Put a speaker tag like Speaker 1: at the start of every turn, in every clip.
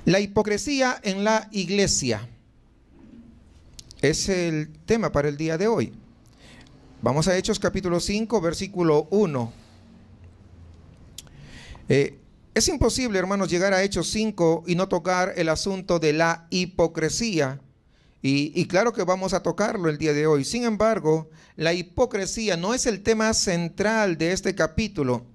Speaker 1: La hipocresía en la iglesia es el tema para el día de hoy. Vamos a Hechos capítulo 5, versículo 1. Es imposible, hermanos, llegar a Hechos 5 y no tocar el asunto de la hipocresía. Y claro que vamos a tocarlo el día de hoy. Sin embargo, la hipocresía no es el tema central de este capítulo.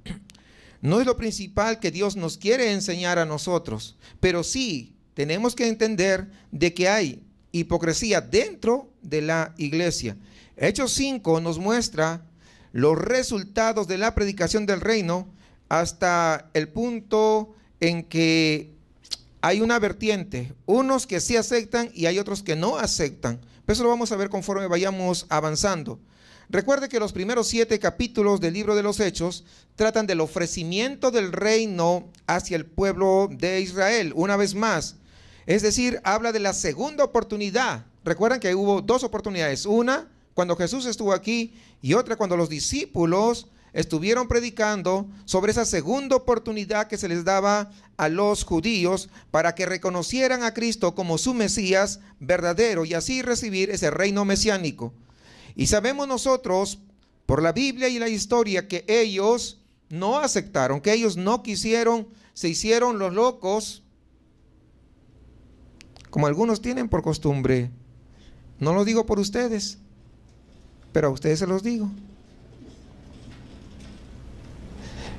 Speaker 1: No es lo principal que Dios nos quiere enseñar a nosotros. Pero sí tenemos que entender de que hay hipocresía dentro de la iglesia. Hechos 5 nos muestra los resultados de la predicación del reino hasta el punto en que hay una vertiente, unos que sí aceptan y hay otros que no aceptan. Pero eso lo vamos a ver conforme vayamos avanzando. Recuerde que los primeros 7 capítulos del libro de los Hechos tratan del ofrecimiento del reino hacia el pueblo de Israel, una vez más. Es decir, habla de la segunda oportunidad. Recuerdan que hubo 2 oportunidades, una cuando Jesús estuvo aquí y otra cuando los discípulos estuvieron predicando sobre esa segunda oportunidad que se les daba a los judíos para que reconocieran a Cristo como su Mesías verdadero y así recibir ese reino mesiánico. Y sabemos nosotros, por la Biblia y la historia, que ellos no aceptaron, que ellos no quisieron, se hicieron los locos, como algunos tienen por costumbre. No lo digo por ustedes, pero a ustedes se los digo.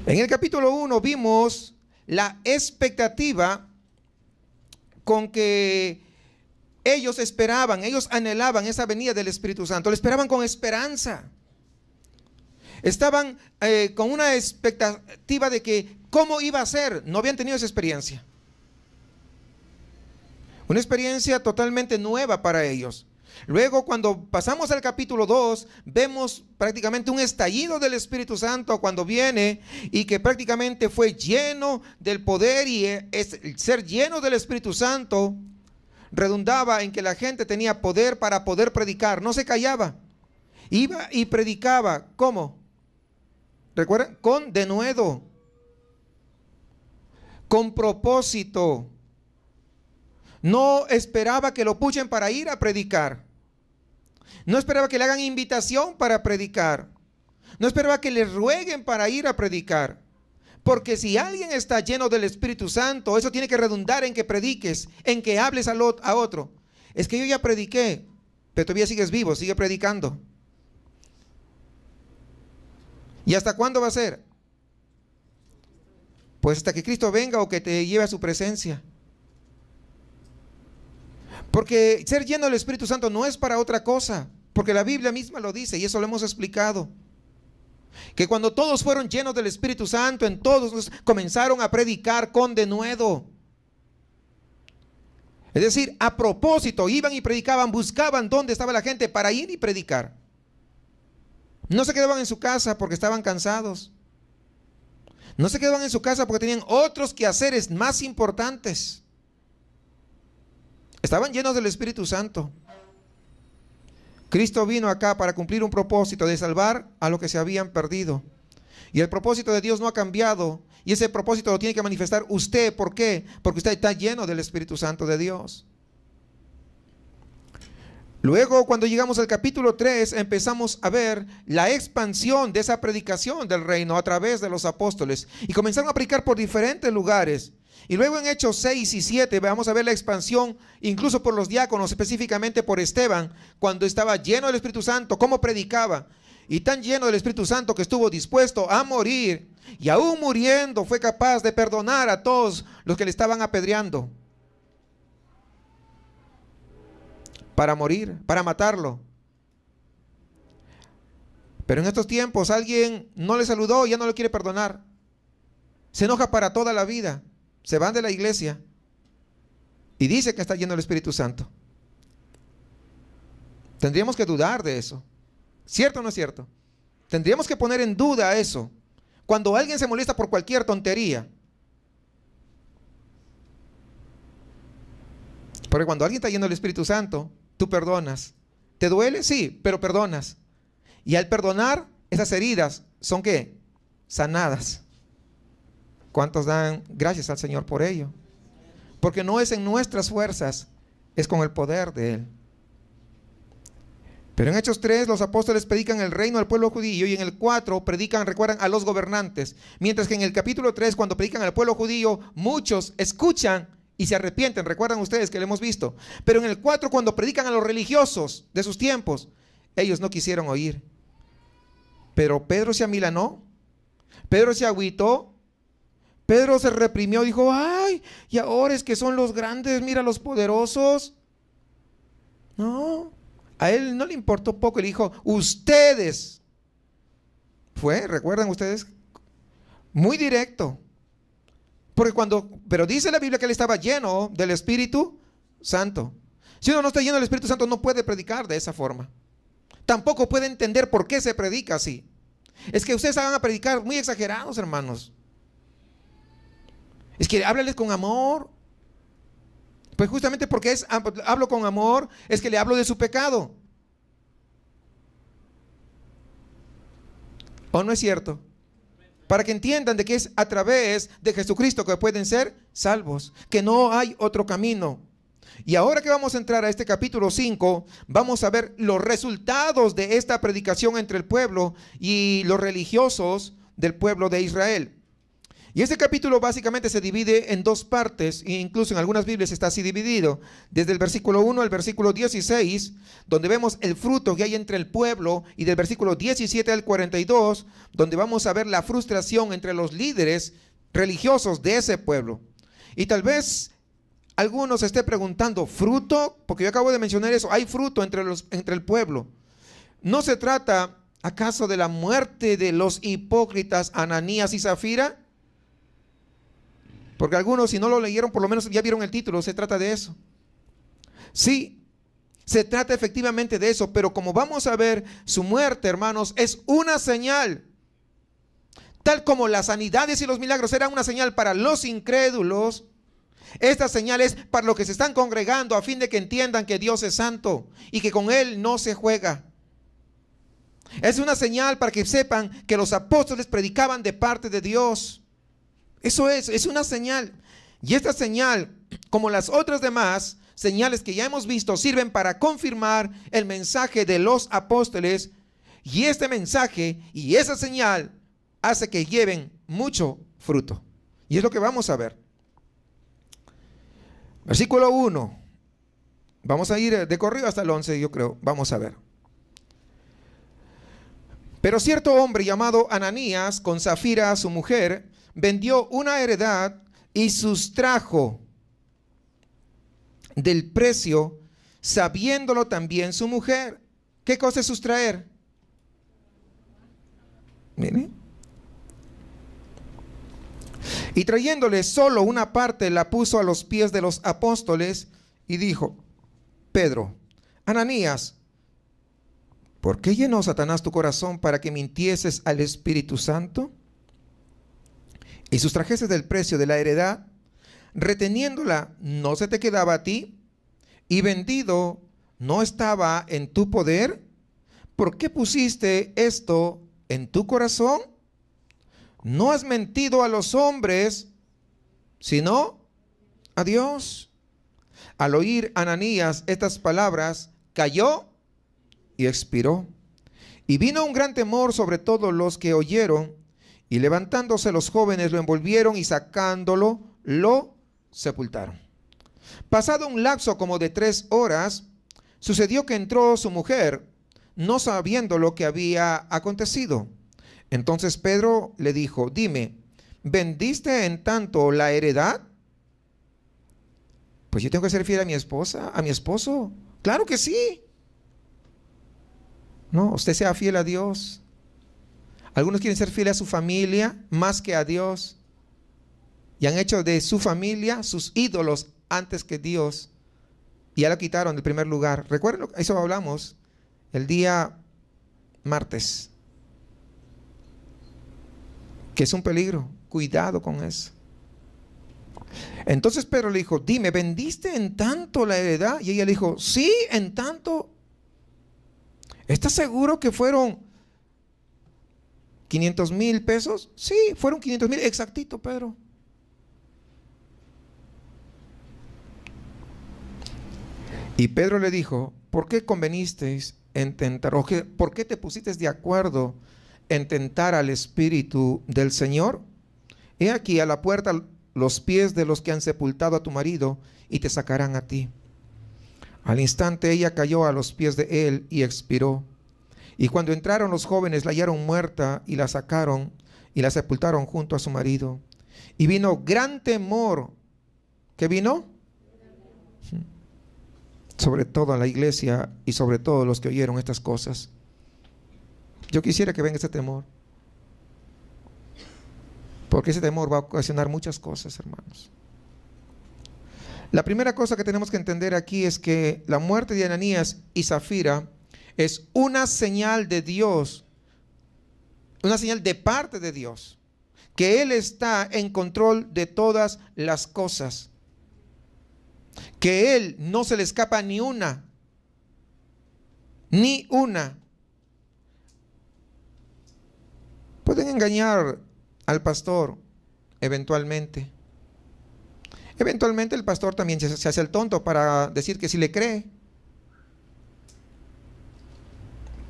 Speaker 1: En el capítulo 1 vimos la expectativa con que ellos esperaban, ellos anhelaban esa venida del Espíritu Santo, lo esperaban con esperanza. Estaban con una expectativa de que cómo iba a ser, no habían tenido esa experiencia. Una experiencia totalmente nueva para ellos. Luego, cuando pasamos al capítulo 2, vemos prácticamente un estallido del Espíritu Santo cuando viene y que prácticamente fue lleno del poder, y el ser lleno del Espíritu Santo redundaba en que la gente tenía poder para poder predicar, no se callaba, iba y predicaba. ¿Cómo? ¿Recuerdan? Con denuedo, con propósito. No esperaba que lo puchen para ir a predicar. No esperaba que le hagan invitación para predicar. No esperaba que le rueguen para ir a predicar. Porque si alguien está lleno del Espíritu Santo, eso tiene que redundar en que prediques, en que hables a otro. Es que yo ya prediqué, pero todavía sigues vivo, sigue predicando. ¿Y hasta cuándo va a ser? Pues hasta que Cristo venga o que te lleve a su presencia. Porque ser lleno del Espíritu Santo no es para otra cosa, porque la Biblia misma lo dice y eso lo hemos explicado. Que cuando todos fueron llenos del Espíritu Santo, en todos comenzaron a predicar con denuedo. Es decir, a propósito, iban y predicaban, buscaban dónde estaba la gente para ir y predicar. No se quedaban en su casa porque estaban cansados. No se quedaban en su casa porque tenían otros quehaceres más importantes. Estaban llenos del Espíritu Santo. Cristo vino acá para cumplir un propósito de salvar a los que se habían perdido. Y el propósito de Dios no ha cambiado. Y ese propósito lo tiene que manifestar usted. ¿Por qué? Porque usted está lleno del Espíritu Santo de Dios. Luego, cuando llegamos al capítulo 3, empezamos a ver la expansión de esa predicación del reino a través de los apóstoles. Y comenzaron a predicar por diferentes lugares. Y luego en Hechos 6 y 7 vamos a ver la expansión incluso por los diáconos, específicamente por Esteban, cuando estaba lleno del Espíritu Santo, cómo predicaba. Y tan lleno del Espíritu Santo que estuvo dispuesto a morir, y aún muriendo fue capaz de perdonar a todos los que le estaban apedreando. Para morir, para matarlo. Pero en estos tiempos alguien no le saludó y ya no le quiere perdonar. Se enoja para toda la vida. Se van de la iglesia y dice que está lleno del Espíritu Santo. Tendríamos que dudar de eso. ¿Cierto o no es cierto? Tendríamos que poner en duda eso. Cuando alguien se molesta por cualquier tontería. Porque cuando alguien está lleno del Espíritu Santo, tú perdonas. ¿Te duele? Sí, pero perdonas. Y al perdonar, esas heridas son ¿qué? Sanadas. ¿Cuántos dan gracias al Señor por ello? porque no es en nuestras fuerzas, es con el poder de Él. Pero en Hechos 3 los apóstoles predican el reino al pueblo judío, y en el 4 predican, recuerdan, a los gobernantes. Mientras que en el capítulo 3, cuando predican al pueblo judío, muchos escuchan y se arrepienten. Recuerdan ustedes que lo hemos visto. Pero en el 4, cuando predican a los religiosos de sus tiempos, ellos no quisieron oír. Pero Pedro se amilanó, Pedro se agüitó, Pedro se reprimió, dijo: ay, y ahora es que son los grandes, mira los poderosos. No, a él no le importó poco, le dijo: ustedes. ¿Recuerdan ustedes? Muy directo. Porque pero dice la Biblia que él estaba lleno del Espíritu Santo. Si uno no está lleno del Espíritu Santo, no puede predicar de esa forma. Tampoco puede entender por qué se predica así. Es que ustedes van a predicar muy exagerados, hermanos. Es que háblales con amor. Pues justamente porque hablo con amor, es que le hablo de su pecado. ¿O no es cierto? Para que entiendan de que es a través de Jesucristo que pueden ser salvos, que no hay otro camino. Y ahora que vamos a entrar a este capítulo 5, vamos a ver los resultados de esta predicación entre el pueblo y los religiosos del pueblo de Israel. Y este capítulo básicamente se divide en dos partes, e incluso en algunas Biblias está así dividido, desde el versículo 1 al versículo 16, donde vemos el fruto que hay entre el pueblo, y del versículo 17 al 42, donde vamos a ver la frustración entre los líderes religiosos de ese pueblo. Y tal vez algunos se esté preguntando: ¿fruto? Porque yo acabo de mencionar eso, hay fruto entre el pueblo. ¿No se trata acaso de la muerte de los hipócritas Ananías y Zafira? Porque algunos, si no lo leyeron, por lo menos ya vieron el título. Se trata de eso. Sí, se trata efectivamente de eso, pero como vamos a ver, su muerte, hermanos, es una señal. Tal como las sanidades y los milagros eran una señal para los incrédulos, esta señal es para los que se están congregando, a fin de que entiendan que Dios es santo y que con Él no se juega. Es una señal para que sepan que los apóstoles predicaban de parte de Dios. Eso es una señal. Y esta señal, como las otras demás señales que ya hemos visto, sirven para confirmar el mensaje de los apóstoles. Y este mensaje y esa señal hace que lleven mucho fruto. Y es lo que vamos a ver. Versículo 1. Vamos a ir de corrido hasta el 11, yo creo. Vamos a ver. Pero cierto hombre llamado Ananías, con Zafira su mujer, vendió una heredad y sustrajo del precio, sabiéndolo también su mujer. ¿Qué cosa es sustraer? Mire. Y trayéndole solo una parte, la puso a los pies de los apóstoles y dijo: Pedro, Ananías, ¿por qué llenó Satanás tu corazón para que mintieses al Espíritu Santo y sustrajeses del precio de la heredad, reteniéndola no se te quedaba a ti, y vendido no estaba en tu poder? ¿Por qué pusiste esto en tu corazón? No has mentido a los hombres, sino a Dios. Al oír Ananías estas palabras, cayó y expiró. Y vino un gran temor sobre todos los que oyeron, y levantándose los jóvenes lo envolvieron y sacándolo, lo sepultaron. Pasado un lapso como de 3 horas, sucedió que entró su mujer, no sabiendo lo que había acontecido. Entonces Pedro le dijo: dime, ¿vendiste en tanto la heredad? Pues yo tengo que ser fiel a mi esposa, a mi esposo. Claro que sí. No, usted sea fiel a Dios. Algunos quieren ser fieles a su familia más que a Dios, y han hecho de su familia sus ídolos antes que Dios, y ya lo quitaron del primer lugar. Recuerden, eso hablamos el día martes, que es un peligro. Cuidado con eso. Entonces Pedro le dijo: dime, ¿vendiste en tanto la heredad? Y ella le dijo: sí, en tanto. ¿Estás seguro que fueron 500,000 pesos? Sí, fueron 500,000, exactito, Pedro. Y Pedro le dijo, ¿por qué convenisteis en tentar? ¿Por qué te pusiste de acuerdo en tentar al Espíritu del Señor? He aquí a la puerta los pies de los que han sepultado a tu marido y te sacarán a ti. Al instante ella cayó a los pies de él y expiró. Y cuando entraron los jóvenes la hallaron muerta y la sacaron y la sepultaron junto a su marido. Y vino gran temor. ¿Qué vino? Sobre toda la iglesia y sobre todos los que oyeron estas cosas. Yo quisiera que venga ese temor, porque ese temor va a ocasionar muchas cosas, hermanos. La primera cosa que tenemos que entender aquí es que la muerte de Ananías y Zafira es una señal de Dios, una señal de parte de Dios, que Él está en control de todas las cosas, que Él no se le escapa ni una, ni una. Pueden engañar al pastor eventualmente. Eventualmente el pastor también se hace el tonto para decir que sí le cree.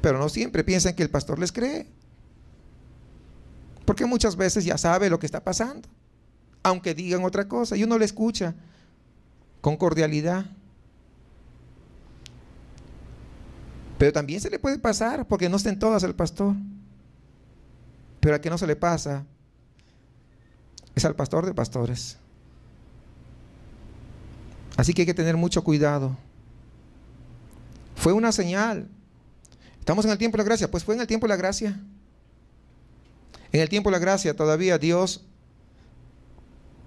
Speaker 1: Pero no siempre piensan que el pastor les cree, porque muchas veces ya sabe lo que está pasando, aunque digan otra cosa, y uno le escucha con cordialidad. Pero también se le puede pasar, porque no estén todas al pastor. Pero al que no se le pasa es al pastor de pastores. Así que hay que tener mucho cuidado. Fue una señal. Estamos en el tiempo de la gracia. Pues fue en el tiempo de la gracia. En el tiempo de la gracia todavía Dios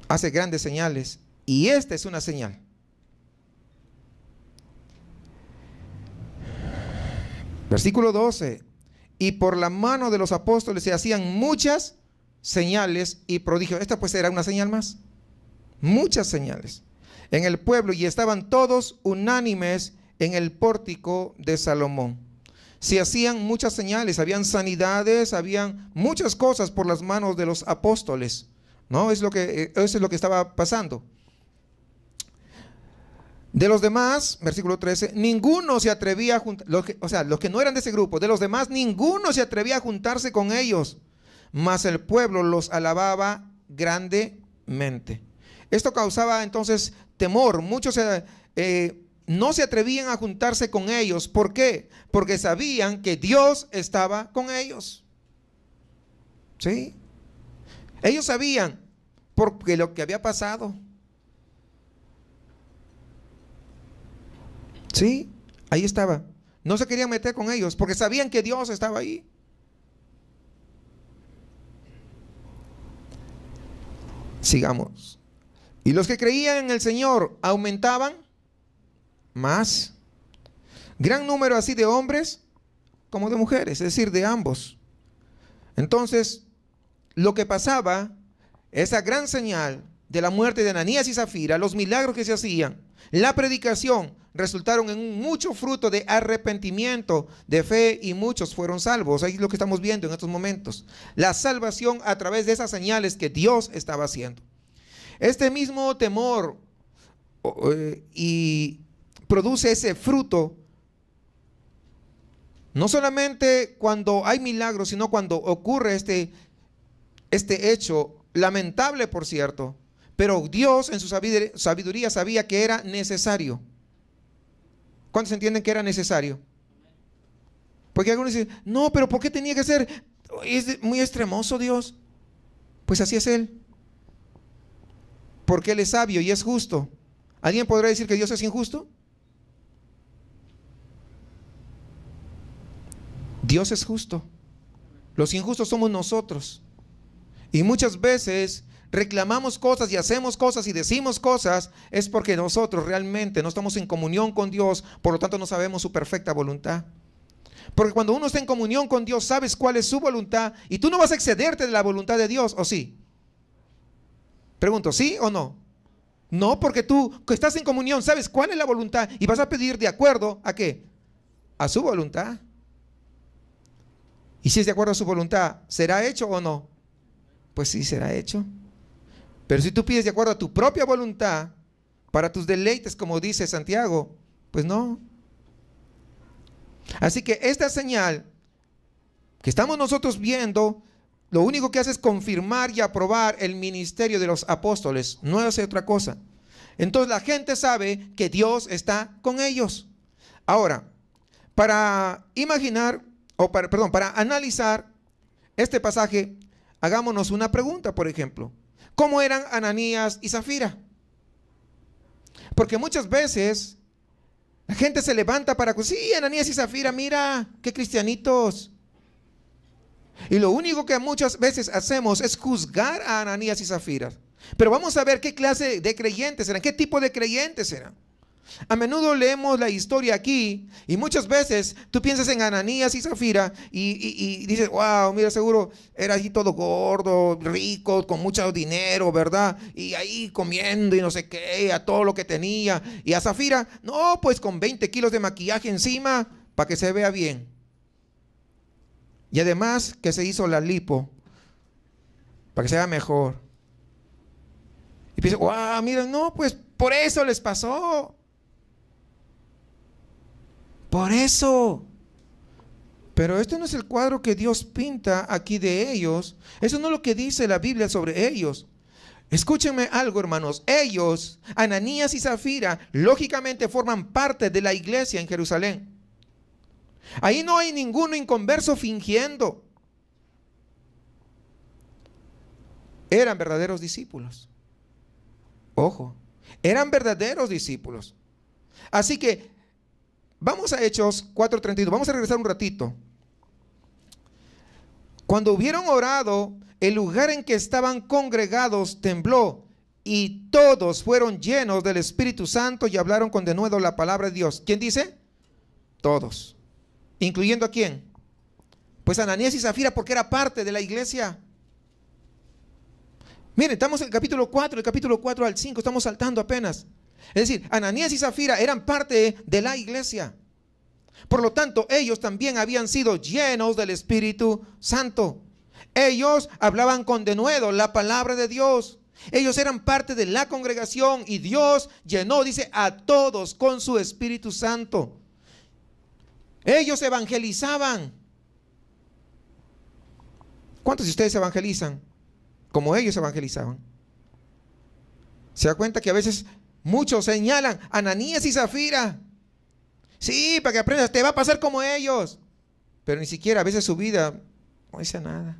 Speaker 1: hace grandes señales. Y esta es una señal. Versículo 12. Y por la mano de los apóstoles se hacían muchas señales y prodigios. Esta pues era una señal más. Muchas señales en el pueblo, y estaban todos unánimes en el pórtico de Salomón. Se hacían muchas señales, habían sanidades, habían muchas cosas por las manos de los apóstoles, ¿no? Eso es lo que estaba pasando. De los demás, versículo 13, ninguno se atrevía a juntar, los que no eran de ese grupo, de los demás ninguno se atrevía a juntarse con ellos, mas el pueblo los alababa grandemente. Esto causaba entonces temor. Muchos no se atrevían a juntarse con ellos. ¿Por qué? Porque sabían que Dios estaba con ellos. ¿Sí? Ellos sabían porque lo que había pasado. Sí, ahí estaba. No se querían meter con ellos porque sabían que Dios estaba ahí. Sigamos. Y los que creían en el Señor aumentaban más. Gran número así de hombres como de mujeres, es decir, de ambos. Entonces, lo que pasaba, esa gran señal de la muerte de Ananías y Zafira, los milagros que se hacían, la predicación, resultaron en un mucho fruto de arrepentimiento, de fe, y muchos fueron salvos. Ahí es lo que estamos viendo en estos momentos. La salvación a través de esas señales que Dios estaba haciendo. Este mismo temor y produce ese fruto, no solamente cuando hay milagros, sino cuando ocurre este hecho, lamentable por cierto, pero Dios en su sabiduría sabía que era necesario. ¿Cuántos entienden que era necesario? Porque algunos dicen, no, pero ¿por qué tenía que ser? Es muy extremoso Dios. Pues así es Él. Porque Él es sabio y es justo. ¿Alguien podrá decir que Dios es injusto? Dios es justo. Los injustos somos nosotros. Y muchas veces reclamamos cosas y hacemos cosas y decimos cosas, es porque nosotros realmente no estamos en comunión con Dios, por lo tanto no sabemos su perfecta voluntad. Porque cuando uno está en comunión con Dios, sabes cuál es su voluntad y tú no vas a excederte de la voluntad de Dios, ¿o sí? Pregunto, ¿sí o no? No, porque tú que estás en comunión sabes cuál es la voluntad y vas a pedir de acuerdo ¿a qué? A su voluntad. Y si es de acuerdo a su voluntad, ¿será hecho o no? Pues sí, será hecho. Pero si tú pides de acuerdo a tu propia voluntad, para tus deleites, como dice Santiago, Pues no. Así que esta señal que estamos nosotros viendo, lo único que hace es confirmar y aprobar el ministerio de los apóstoles, no hace otra cosa. Entonces la gente sabe que Dios está con ellos. Ahora, para imaginar, para analizar este pasaje, hagámonos una pregunta, por ejemplo. ¿Cómo eran Ananías y Zafira? Porque muchas veces la gente se levanta para, sí, Ananías y Zafira, mira, qué cristianitos. Y lo único que muchas veces hacemos es juzgar a Ananías y Zafira. Pero vamos a ver qué clase de creyentes eran, qué tipo de creyentes eran. A menudo leemos la historia aquí y muchas veces tú piensas en Ananías y Zafira y dices, wow, mira, seguro era así todo gordo, rico, con mucho dinero, ¿verdad? Y ahí comiendo y no sé qué, a todo lo que tenía. Y a Zafira, no, pues con 20 kilos de maquillaje encima para que se vea bien. Y además que se hizo la lipo para que se vea mejor. Y piensas, wow, mira, no, pues por eso les pasó. Por eso. Pero este no es el cuadro que Dios pinta aquí de ellos. Eso no es lo que dice la Biblia sobre ellos. Escúchenme algo, hermanos. Ellos, Ananías y Zafira, lógicamente forman parte de la iglesia en Jerusalén. Ahí no hay ninguno inconverso fingiendo. Eran verdaderos discípulos. Ojo, eran verdaderos discípulos. Así que vamos a Hechos 4:32. Vamos a regresar un ratito. Cuando hubieron orado, el lugar en que estaban congregados tembló y todos fueron llenos del Espíritu Santo y hablaron con denuedo la palabra de Dios. ¿Quién dice? Todos. ¿Incluyendo a quién? Pues Ananías y Zafira, porque era parte de la iglesia. Miren, estamos en el capítulo 4, el capítulo 4 al 5, estamos saltando apenas. Es decir, Ananías y Zafira eran parte de la iglesia. Por lo tanto, ellos también habían sido llenos del Espíritu Santo. Ellos hablaban con denuedo la palabra de Dios. Ellos eran parte de la congregación y Dios llenó, dice, a todos con su Espíritu Santo. Ellos evangelizaban. ¿Cuántos de ustedes evangelizan como ellos evangelizaban? ¿Se da cuenta que a veces muchos señalan a Ananías y Zafira? Sí, para que aprendas, te va a pasar como ellos. Pero ni siquiera a veces su vida no dice nada.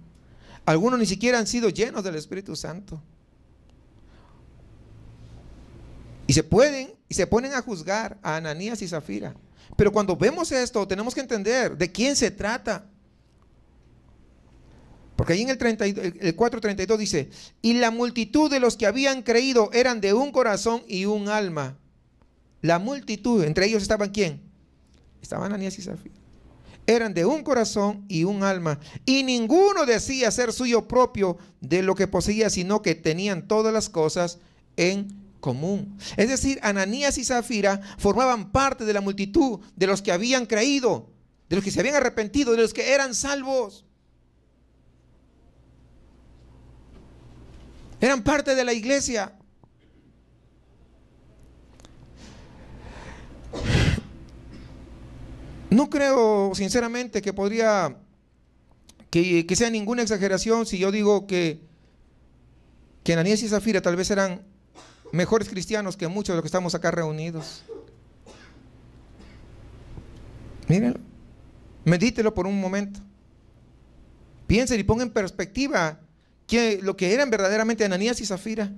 Speaker 1: Algunos ni siquiera han sido llenos del Espíritu Santo. Y se ponen a juzgar a Ananías y Zafira. Pero cuando vemos esto, tenemos que entender de quién se trata. Porque ahí en el 4:32 dice, y la multitud de los que habían creído eran de un corazón y un alma. La multitud, entre ellos estaban ¿quién? Estaban Ananías y Zafira. Eran de un corazón y un alma. Y ninguno decía ser suyo propio de lo que poseía, sino que tenían todas las cosas en común. Es decir, Ananías y Zafira formaban parte de la multitud de los que habían creído, de los que se habían arrepentido, de los que eran salvos. Eran parte de la iglesia. No creo sinceramente que podría que sea ninguna exageración si yo digo que Ananías y Zafira tal vez eran mejores cristianos que muchos de los que estamos acá reunidos. Mírenlo, medítelo por un momento. Piensen y pongan en perspectiva lo que eran verdaderamente Ananías y Zafira.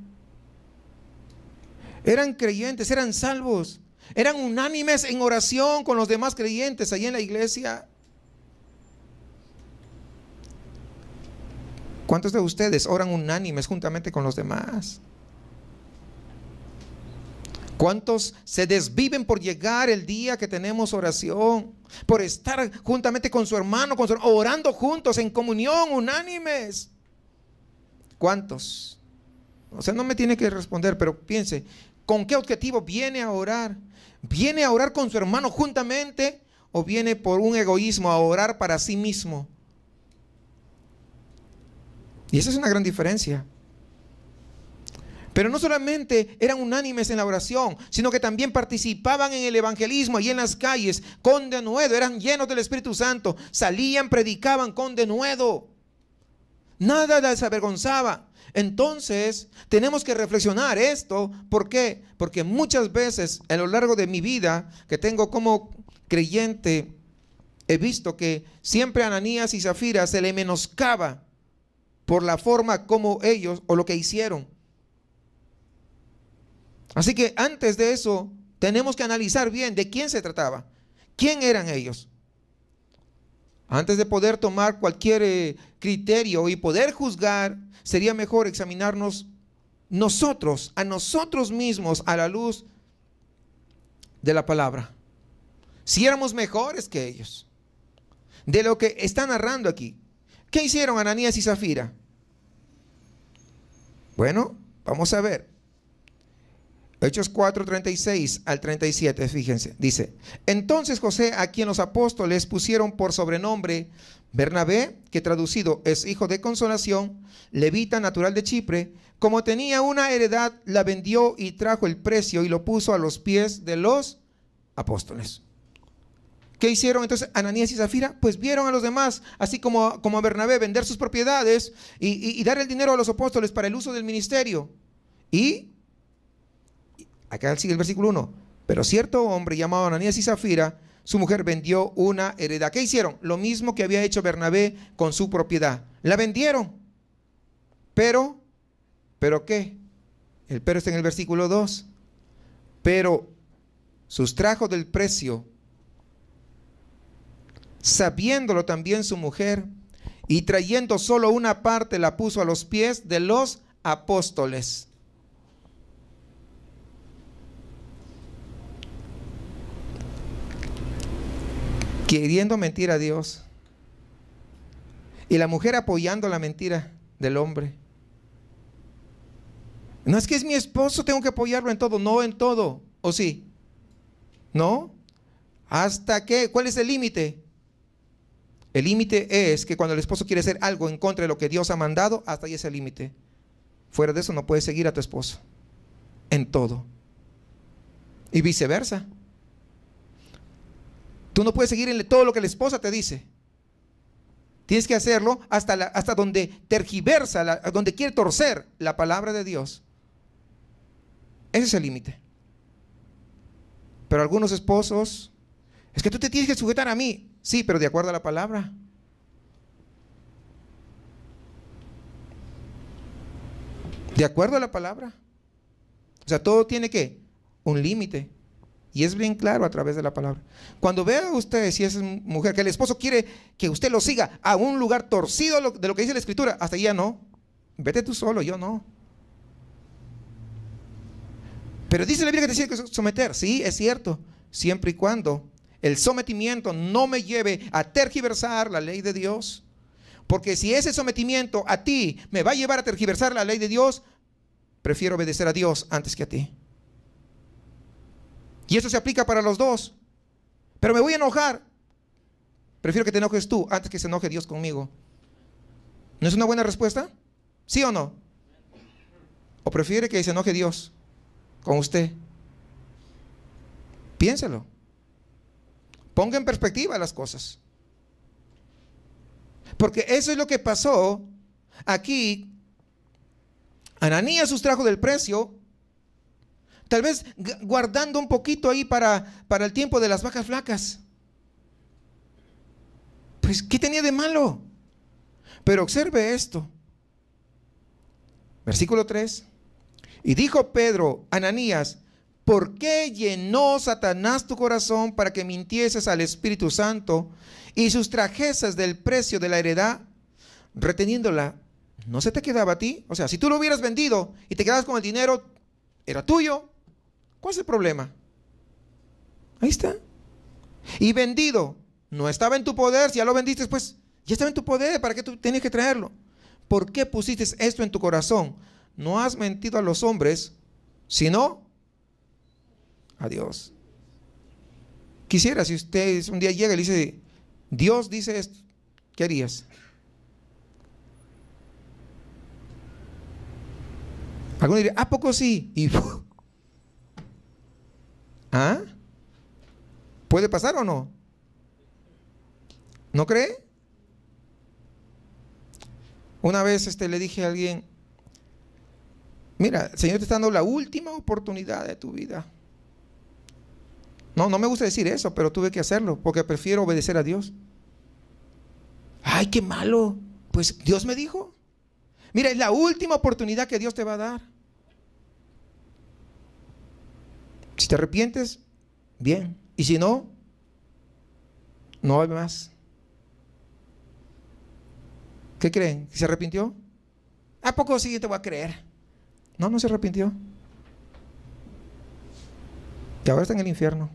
Speaker 1: Eran creyentes, eran salvos, eran unánimes en oración con los demás creyentes allí en la iglesia. ¿Cuántos de ustedes oran unánimes juntamente con los demás? ¿Cuántos se desviven por llegar el día que tenemos oración? Por estar juntamente con su hermano, orando juntos en comunión, unánimes. ¿Cuántos? O sea, no me tiene que responder, pero piense, ¿con qué objetivo viene a orar? ¿Viene a orar con su hermano juntamente o viene por un egoísmo a orar para sí mismo? Y esa es una gran diferencia. Pero no solamente eran unánimes en la oración, sino que también participaban en el evangelismo allí en las calles con denuedo, eran llenos del Espíritu Santo, salían, predicaban con denuedo. Nada les avergonzaba. Entonces, tenemos que reflexionar esto. ¿Por qué? Porque muchas veces a lo largo de mi vida que tengo como creyente, he visto que siempre a Ananías y Zafira se le menoscaba por la forma como ellos o lo que hicieron. Así que antes de eso, tenemos que analizar bien de quién se trataba. ¿Quién eran ellos? Antes de poder tomar cualquier criterio y poder juzgar, sería mejor examinarnos nosotros, a nosotros mismos, a la luz de la palabra. Si éramos mejores que ellos. De lo que está narrando aquí. ¿Qué hicieron Ananías y Zafira? Bueno, vamos a ver. Hechos 4, 36 al 37, fíjense, dice: entonces José, a quien los apóstoles pusieron por sobrenombre Bernabé, que traducido es hijo de consolación, levita natural de Chipre, como tenía una heredad, la vendió y trajo el precio y lo puso a los pies de los apóstoles. ¿Qué hicieron entonces Ananías y Zafira? Pues vieron a los demás, así como a Bernabé, vender sus propiedades y dar el dinero a los apóstoles para el uso del ministerio. Y acá sigue el versículo 1. Pero cierto hombre llamado Ananías y Zafira, su mujer vendió una heredad. ¿Qué hicieron? Lo mismo que había hecho Bernabé con su propiedad. La vendieron. ¿Pero qué? El pero está en el versículo 2. Pero sustrajo del precio, sabiéndolo también su mujer, y trayendo solo una parte la puso a los pies de los apóstoles. Queriendo mentir a Dios. Y la mujer apoyando la mentira del hombre. No es que es mi esposo, tengo que apoyarlo en todo. No en todo. ¿O sí? ¿No? ¿Hasta qué? ¿Cuál es el límite? El límite es que cuando el esposo quiere hacer algo en contra de lo que Dios ha mandado, hasta ahí es el límite. Fuera de eso no puedes seguir a tu esposo. En todo. Y viceversa. Tú no puedes seguir en todo lo que la esposa te dice. Tienes que hacerlo hasta donde tergiversa, donde quiere torcer la palabra de Dios. Ese es el límite. Pero algunos esposos, es que tú te tienes que sujetar a mí. Sí, pero de acuerdo a la palabra. De acuerdo a la palabra. O sea, todo tiene que un límite. Y es bien claro a través de la palabra. Cuando vea usted, si es mujer, que el esposo quiere que usted lo siga a un lugar torcido de lo que dice la Escritura, hasta allá no. Vete tú solo, yo no. Pero dice la Biblia que te tiene que someter. Sí, es cierto. Siempre y cuando el sometimiento no me lleve a tergiversar la ley de Dios. Porque si ese sometimiento a ti me va a llevar a tergiversar la ley de Dios, prefiero obedecer a Dios antes que a ti. Y eso se aplica para los dos. Pero me voy a enojar. Prefiero que te enojes tú antes que se enoje Dios conmigo. ¿No es una buena respuesta? ¿Sí o no? ¿O prefiere que se enoje Dios con usted? Piénselo. Ponga en perspectiva las cosas. Porque eso es lo que pasó aquí. Ananías sustrajo del precio, tal vez guardando un poquito ahí para el tiempo de las vacas flacas. Pues, ¿qué tenía de malo? Pero observe esto. Versículo 3. Y dijo Pedro, Ananías, ¿por qué llenó Satanás tu corazón para que mintieses al Espíritu Santo y sustrajeses del precio de la heredad, reteniéndola? ¿No se te quedaba a ti? O sea, si tú lo hubieras vendido y te quedabas con el dinero, era tuyo. ¿Cuál es el problema? Ahí está. Y vendido, no estaba en tu poder. Si ya lo vendiste, pues ya estaba en tu poder. ¿Para qué tú tienes que traerlo? ¿Por qué pusiste esto en tu corazón? No has mentido a los hombres, sino a Dios. Quisiera, si usted un día llega y le dice, Dios dice esto, ¿qué harías? Algunos dirían, ¿a poco sí? Y, ¿ah? ¿Puede pasar o no? ¿No cree? Una vez le dije a alguien, mira, el Señor te está dando la última oportunidad de tu vida. No me gusta decir eso, pero tuve que hacerlo porque prefiero obedecer a Dios. Ay, qué malo. Pues Dios me dijo. Mira, es la última oportunidad que Dios te va a dar. Si te arrepientes, bien. Y si no, no hay más. ¿Qué creen? ¿Se arrepintió? ¿A poco sí te voy a creer? No se arrepintió. Y ahora está en el infierno.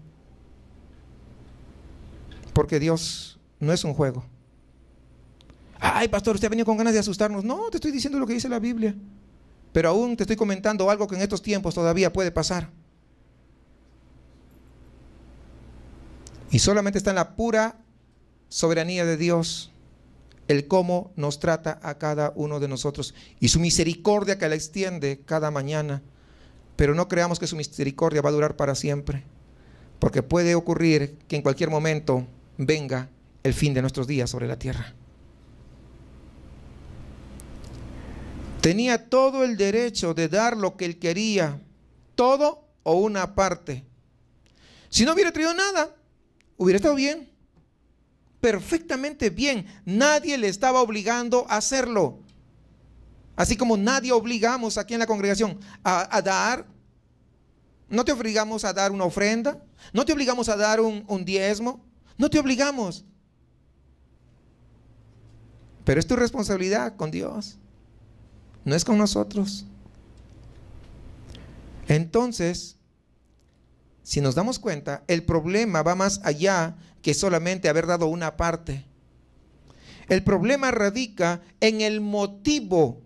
Speaker 1: Porque Dios no es un juego. Ay, pastor, usted ha venido con ganas de asustarnos. No, te estoy diciendo lo que dice la Biblia. Pero aún te estoy comentando algo que en estos tiempos todavía puede pasar. Y solamente está en la pura soberanía de Dios el cómo nos trata a cada uno de nosotros y su misericordia que la extiende cada mañana. Pero no creamos que su misericordia va a durar para siempre, porque puede ocurrir que en cualquier momento venga el fin de nuestros días sobre la tierra. Tenía todo el derecho de dar lo que él quería, todo o una parte. Si no hubiera traído nada, hubiera estado bien, perfectamente bien. Nadie le estaba obligando a hacerlo. Así como nadie obligamos aquí en la congregación a dar. No te obligamos a dar una ofrenda, no te obligamos a dar un diezmo, no te obligamos. Pero es tu responsabilidad con Dios, no es con nosotros. Entonces, si nos damos cuenta, el problema va más allá que solamente haber dado una parte. El problema radica en el motivo.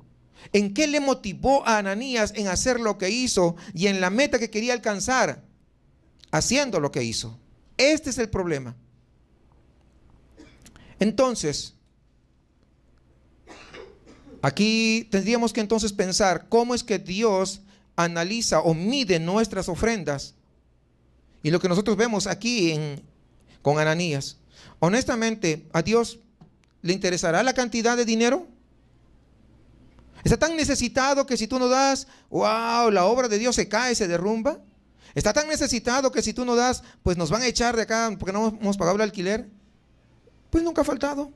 Speaker 1: ¿En qué le motivó a Ananías en hacer lo que hizo y en la meta que quería alcanzar haciendo lo que hizo? Este es el problema. Entonces, aquí tendríamos que entonces pensar cómo es que Dios analiza o mide nuestras ofrendas. Y lo que nosotros vemos aquí con Ananías. Honestamente, ¿a Dios le interesará la cantidad de dinero? ¿Está tan necesitado que si tú no das, wow, la obra de Dios se cae, se derrumba? ¿Está tan necesitado que si tú no das, pues nos van a echar de acá porque no hemos pagado el alquiler? Pues nunca ha faltado.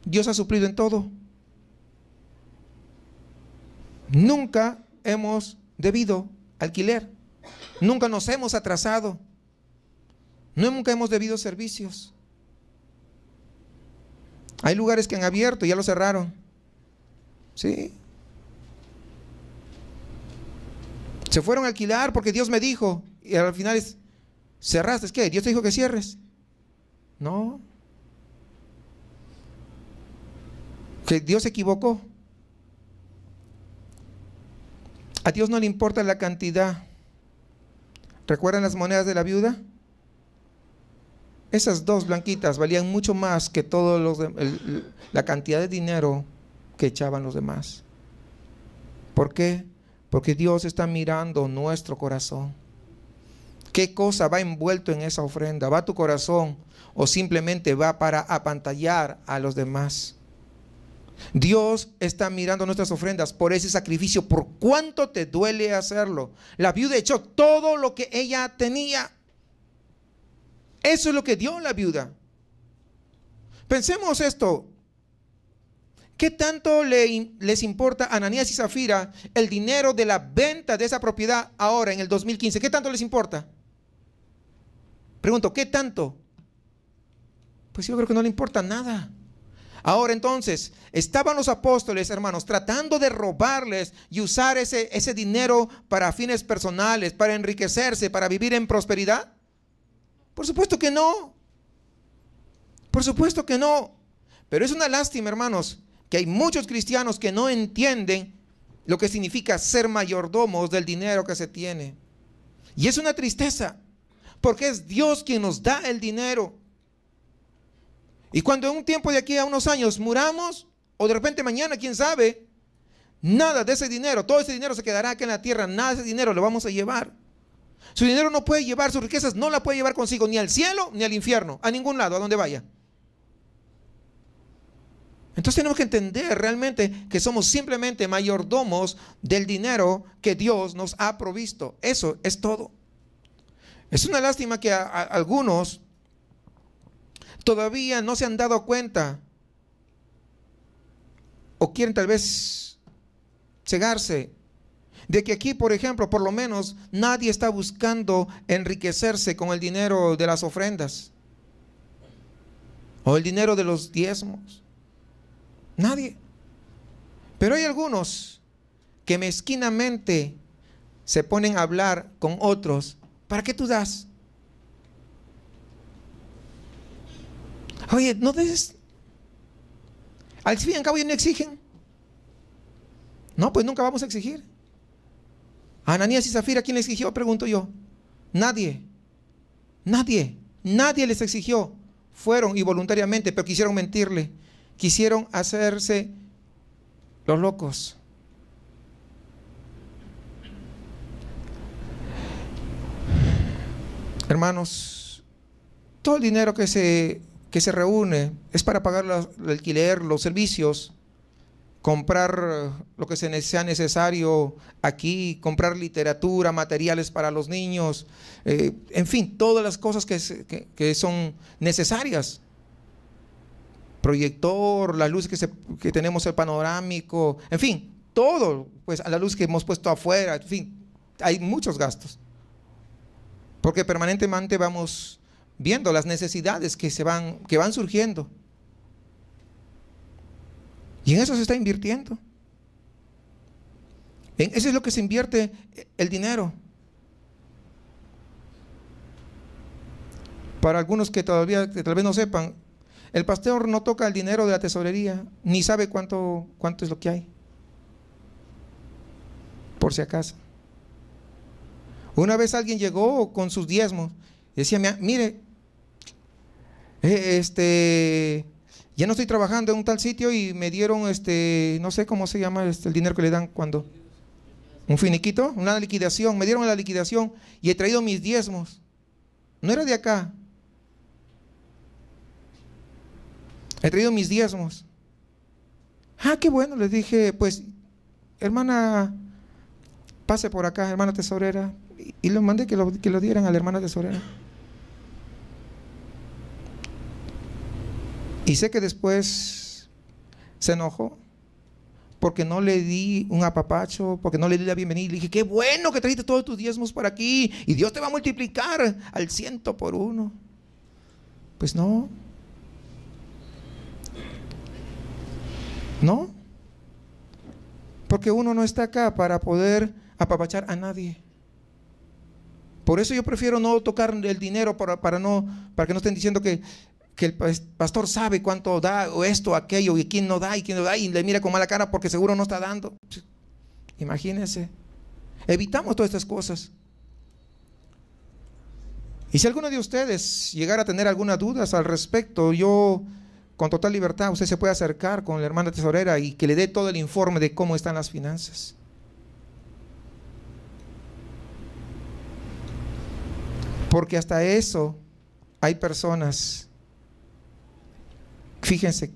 Speaker 1: Dios ha suplido en todo. Nunca hemos debido alquiler. Nunca nos hemos atrasado. Nunca hemos debido servicios. Hay lugares que han abierto y ya lo cerraron. Sí. Se fueron a alquilar porque Dios me dijo. Y al final cerraste. ¿Es qué? ¿Dios te dijo que cierres? No. Que Dios se equivocó. A Dios no le importa la cantidad. ¿Recuerdan las monedas de la viuda? Esas dos blanquitas valían mucho más que la cantidad de dinero que echaban los demás. ¿Por qué? Porque Dios está mirando nuestro corazón. ¿Qué cosa va envuelto en esa ofrenda? ¿Va tu corazón o simplemente va para apantallar a los demás? Dios está mirando nuestras ofrendas por ese sacrificio, por cuánto te duele hacerlo. La viuda echó todo lo que ella tenía. Eso es lo que dio la viuda. Pensemos esto. ¿Qué tanto les importa a Ananías y Zafira el dinero de la venta de esa propiedad ahora en el 2015? ¿Qué tanto les importa? Pregunto, ¿qué tanto? Pues yo creo que no le importa nada. Ahora entonces, ¿estaban los apóstoles, hermanos, tratando de robarles y usar ese dinero para fines personales, para enriquecerse, para vivir en prosperidad? Por supuesto que no. Por supuesto que no. Pero es una lástima, hermanos, que hay muchos cristianos que no entienden lo que significa ser mayordomos del dinero que se tiene. Y es una tristeza, porque es Dios quien nos da el dinero. Y cuando en un tiempo de aquí a unos años muramos, o de repente mañana, quién sabe, Nada de ese dinero, todo ese dinero se quedará aquí en la tierra, nada de ese dinero lo vamos a llevar. Su dinero no puede llevar, sus riquezas no la puede llevar consigo ni al cielo ni al infierno, a ningún lado, a donde vaya. Entonces tenemos que entender realmente que somos simplemente mayordomos del dinero que Dios nos ha provisto. Eso es todo. Es una lástima que algunos todavía no se han dado cuenta o quieren tal vez cegarse de que aquí, por ejemplo, por lo menos nadie está buscando enriquecerse con el dinero de las ofrendas o el dinero de los diezmos. Nadie. Pero hay algunos que mezquinamente se ponen a hablar con otros. ¿Para qué tú das? Oye, no des. Al fin y al cabo ya no exigen. No, pues nunca vamos a exigir. A Ananías y Zafira, ¿quién les exigió? Pregunto yo. Nadie. Nadie. Nadie les exigió. Fueron y voluntariamente, pero quisieron mentirle. Quisieron hacerse los locos. Hermanos, todo el dinero que se reúne es para pagar el alquiler, los servicios, comprar lo que sea necesario aquí, comprar literatura, materiales para los niños, en fin, todas las cosas que son necesarias. Proyector, la luz que tenemos, el panorámico, en fin, todo, pues a la luz que hemos puesto afuera, en fin, hay muchos gastos. Porque permanentemente vamos viendo las necesidades que van surgiendo. Y en eso se está invirtiendo. En eso es lo que se invierte el dinero. Para algunos que tal vez no sepan, el pastor no toca el dinero de la tesorería, ni sabe cuánto es lo que hay. Por si acaso. Una vez alguien llegó con sus diezmos y decía, mire, ya no estoy trabajando en un tal sitio y me dieron, no sé cómo se llama el dinero que le dan cuando, un finiquito, una liquidación, me dieron la liquidación y he traído mis diezmos. No era de acá. He traído mis diezmos. Ah, qué bueno, les dije, pues, hermana, pase por acá, hermana tesorera. Y lo mandé que lo dieran a la hermana tesorera. Y sé que después se enojó porque no le di un apapacho, porque no le di la bienvenida. Y le dije, qué bueno que trajiste todos tus diezmos para aquí y Dios te va a multiplicar al 100 por 1. Pues no. No. Porque uno no está acá para poder apapachar a nadie. Por eso yo prefiero no tocar el dinero para que no estén diciendo que el pastor sabe cuánto da, o esto, o aquello, y quién no da, y le mira con mala cara porque seguro no está dando. Imagínense. Evitamos todas estas cosas. Y si alguno de ustedes llegara a tener algunas dudas al respecto, yo, con total libertad, usted se puede acercar con la hermana tesorera y que le dé todo el informe de cómo están las finanzas. Porque hasta eso hay personas, fíjense,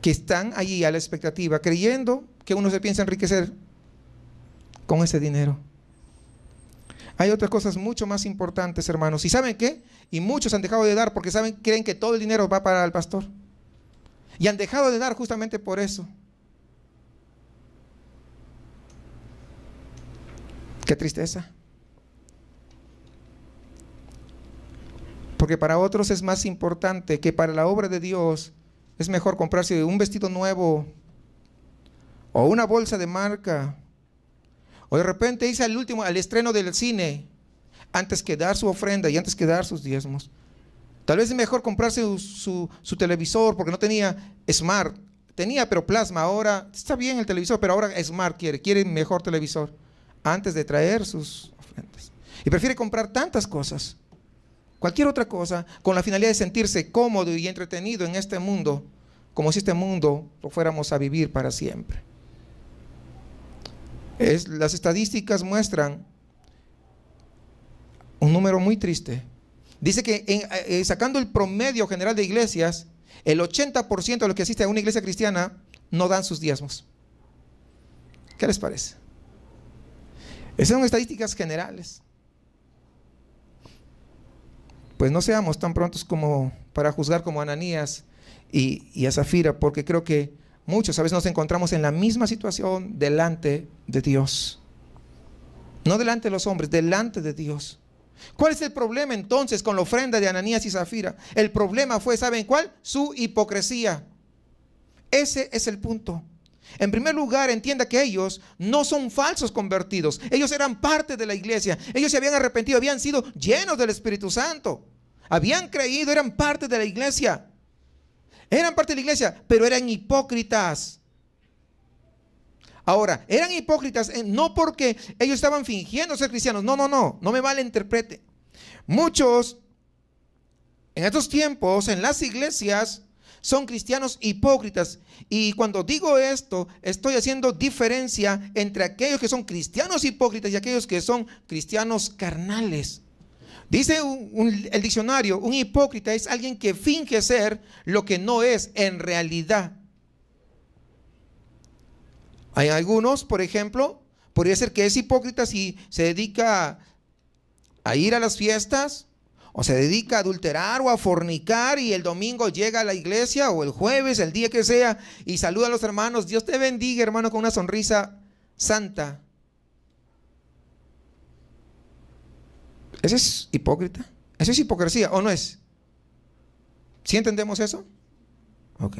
Speaker 1: que están allí a la expectativa, creyendo que uno se piensa enriquecer con ese dinero. Hay otras cosas mucho más importantes, hermanos. ¿Y saben qué? Y muchos han dejado de dar porque creen que todo el dinero va para el pastor. Y han dejado de dar justamente por eso. Qué tristeza. Porque para otros es más importante que para la obra de Dios es mejor comprarse un vestido nuevo o una bolsa de marca o de repente irse al estreno del cine antes que dar su ofrenda y antes que dar sus diezmos. Tal vez es mejor comprarse su televisor porque no tenía Smart, tenía pero Plasma, ahora está bien el televisor, pero ahora Smart quiere mejor televisor antes de traer sus ofrendas. Y prefiere comprar tantas cosas, cualquier otra cosa, con la finalidad de sentirse cómodo y entretenido en este mundo, como si este mundo lo fuéramos a vivir para siempre. Las estadísticas muestran un número muy triste. Dice que sacando el promedio general de iglesias, el 80% de los que asisten a una iglesia cristiana no dan sus diezmos. ¿Qué les parece? Esas son estadísticas generales. Pues no seamos tan prontos como para juzgar como Ananías y a Zafira, porque creo que muchos a veces nos encontramos en la misma situación delante de Dios. No delante de los hombres, delante de Dios. ¿Cuál es el problema entonces con la ofrenda de Ananías y Zafira? El problema fue, ¿saben cuál? Su hipocresía. Ese es el punto. En primer lugar, entienda que ellos no son falsos convertidos. Ellos eran parte de la iglesia. Ellos se habían arrepentido, habían sido llenos del Espíritu Santo. Habían creído, eran parte de la iglesia. Eran parte de la iglesia, pero eran hipócritas. Ahora, eran hipócritas no porque ellos estaban fingiendo ser cristianos. No me malinterprete. Muchos en estos tiempos, en las iglesias, son cristianos hipócritas. Y cuando digo esto, estoy haciendo diferencia entre aquellos que son cristianos hipócritas y aquellos que son cristianos carnales. Dice el diccionario, un hipócrita es alguien que finge ser lo que no es en realidad. Hay algunos, por ejemplo, podría ser que es hipócrita si se dedica a ir a las fiestas, o se dedica a adulterar o a fornicar, y el domingo llega a la iglesia, o el jueves, el día que sea, y saluda a los hermanos. Dios te bendiga, hermano, con una sonrisa santa. ¿Ese es hipócrita? ¿Eso es hipocresía o no es? ¿Sí entendemos eso? Ok.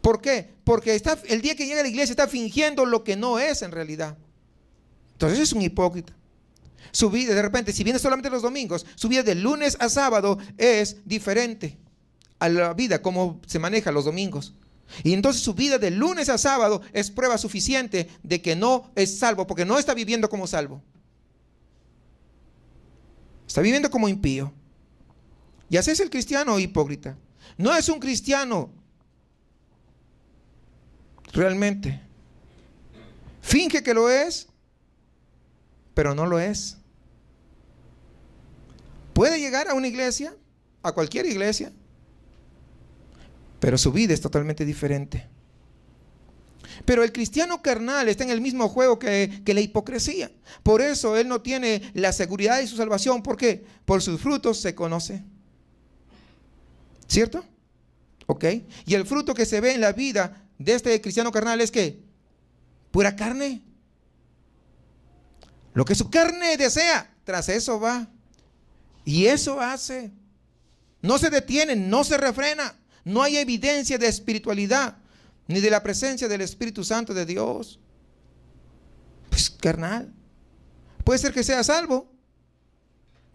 Speaker 1: ¿Por qué? Porque el día que llega a la iglesia está fingiendo lo que no es en realidad. Entonces es un hipócrita. Su vida, de repente, si viene solamente los domingos, su vida de lunes a sábado es diferente a la vida como se maneja los domingos. Y entonces su vida de lunes a sábado es prueba suficiente de que no es salvo, porque no está viviendo como salvo. Está viviendo como impío. Y así es el cristiano hipócrita. No es un cristiano realmente. Finge que lo es, pero no lo es. Puede llegar a una iglesia, a cualquier iglesia, pero su vida es totalmente diferente. Pero el cristiano carnal está en el mismo juego que la hipocresía. Por eso él no tiene la seguridad de su salvación. ¿Por qué? Por sus frutos se conoce. ¿Cierto? ¿Ok? Y el fruto que se ve en la vida de este cristiano carnal es ¿qué? Pura carne. Lo que su carne desea, tras eso va. Y eso hace. No se detiene, no se refrena. No hay evidencia de espiritualidad, ni de la presencia del Espíritu Santo de Dios. Pues carnal. Puede ser que sea salvo.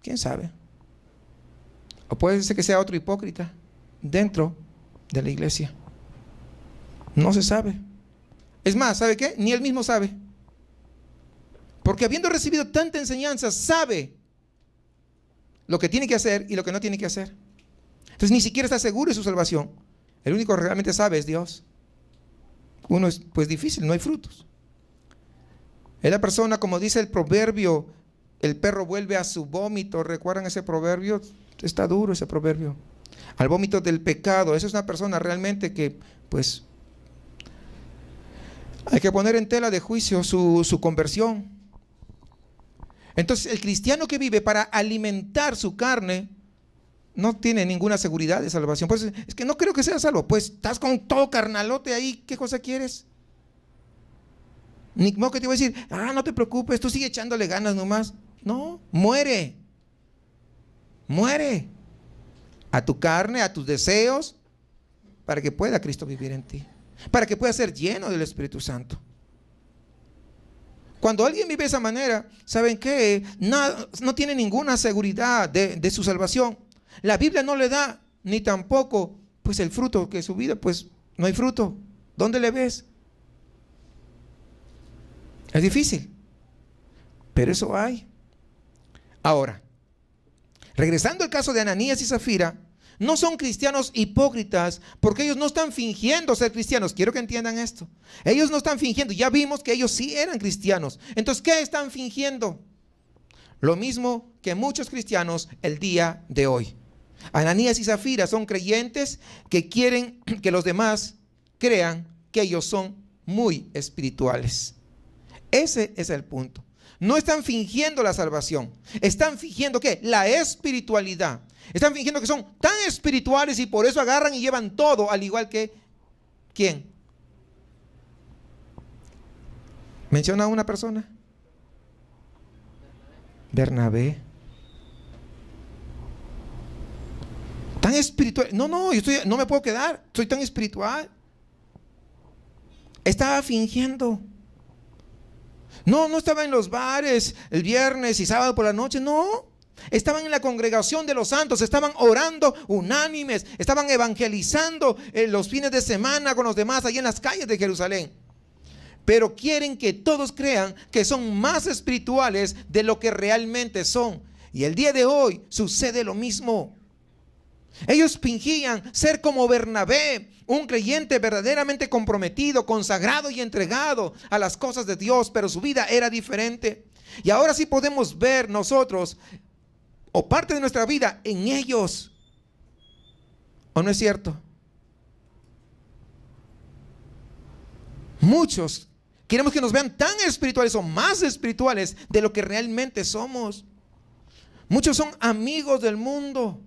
Speaker 1: ¿Quién sabe? O puede ser que sea otro hipócrita dentro de la iglesia. No se sabe. Es más, ¿sabe qué? Ni él mismo sabe. Porque habiendo recibido tanta enseñanza, sabe lo que tiene que hacer y lo que no tiene que hacer. Entonces ni siquiera está seguro de su salvación. El único que realmente sabe es Dios. Uno es pues difícil, no hay frutos. Es la persona, como dice el proverbio, el perro vuelve a su vómito. ¿Recuerdan ese proverbio? Está duro ese proverbio. Al vómito del pecado. Esa es una persona realmente que pues hay que poner en tela de juicio su conversión. Entonces el cristiano que vive para alimentar su carne no tiene ninguna seguridad de salvación. Pues es que no creo que sea salvo. Pues estás con todo carnalote ahí. ¿Qué cosa quieres? Ni modo que te voy a decir, no te preocupes, tú sigue echándole ganas nomás. No, muere. Muere a tu carne, a tus deseos, para que pueda Cristo vivir en ti, para que pueda ser lleno del Espíritu Santo. Cuando alguien vive de esa manera, ¿saben qué? No tiene ninguna seguridad de su salvación. La Biblia no le da, ni tampoco, pues el fruto que su vida, pues no hay fruto. ¿Dónde le ves? Es difícil, pero eso hay. Ahora, regresando al caso de Ananías y Zafira, no son cristianos hipócritas, porque ellos no están fingiendo ser cristianos. Quiero que entiendan esto. Ellos no están fingiendo. Ya vimos que ellos sí eran cristianos. Entonces, ¿qué están fingiendo? Lo mismo que muchos cristianos el día de hoy. Ananías y Zafira son creyentes que quieren que los demás crean que ellos son muy espirituales. Ese es el punto. No están fingiendo la salvación. Están fingiendo ¿qué? La espiritualidad. Están fingiendo que son tan espirituales y por eso agarran y llevan todo, al igual que ¿quién? ¿Menciona a una persona? Bernabé. Tan espiritual. No, no me puedo quedar. Soy tan espiritual. Estaba fingiendo. No estaba en los bares el viernes y sábado por la noche, no. Estaban en la congregación de los santos, estaban orando unánimes, estaban evangelizando los fines de semana con los demás allí en las calles de Jerusalén. Pero quieren que todos crean que son más espirituales de lo que realmente son. Y el día de hoy sucede lo mismo. Ellos fingían ser como Bernabé, un creyente verdaderamente comprometido, consagrado y entregado a las cosas de Dios, pero su vida era diferente. Y ahora sí podemos ver nosotros, o parte de nuestra vida, en ellos. ¿O no es cierto? Muchos queremos que nos vean tan espirituales o más espirituales de lo que realmente somos. Muchos son amigos del mundo.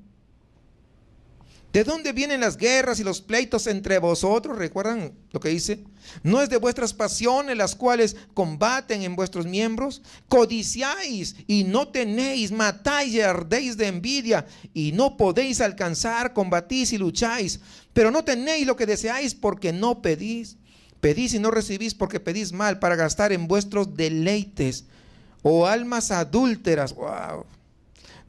Speaker 1: ¿De dónde vienen las guerras y los pleitos entre vosotros? ¿Recuerdan lo que dice? ¿No es de vuestras pasiones las cuales combaten en vuestros miembros? Codiciáis y no tenéis, matáis y ardéis de envidia y no podéis alcanzar, combatís y lucháis, pero no tenéis lo que deseáis porque no pedís. Pedís y no recibís porque pedís mal para gastar en vuestros deleites. Oh almas adúlteras, wow.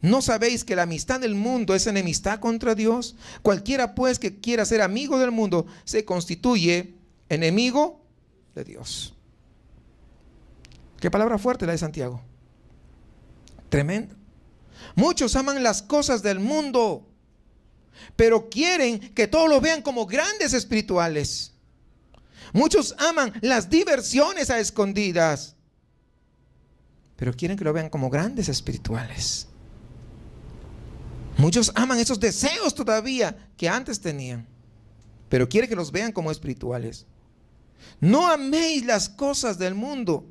Speaker 1: ¿No sabéis que la amistad del mundo es enemistad contra Dios? Cualquiera pues que quiera ser amigo del mundo se constituye enemigo de Dios. Qué palabra fuerte la de Santiago. Tremendo. Muchos aman las cosas del mundo, pero quieren que todos lo vean como grandes espirituales. Muchos aman las diversiones a escondidas, pero quieren que lo vean como grandes espirituales. Muchos aman esos deseos todavía que antes tenían, pero quieren que los vean como espirituales. No améis las cosas del mundo.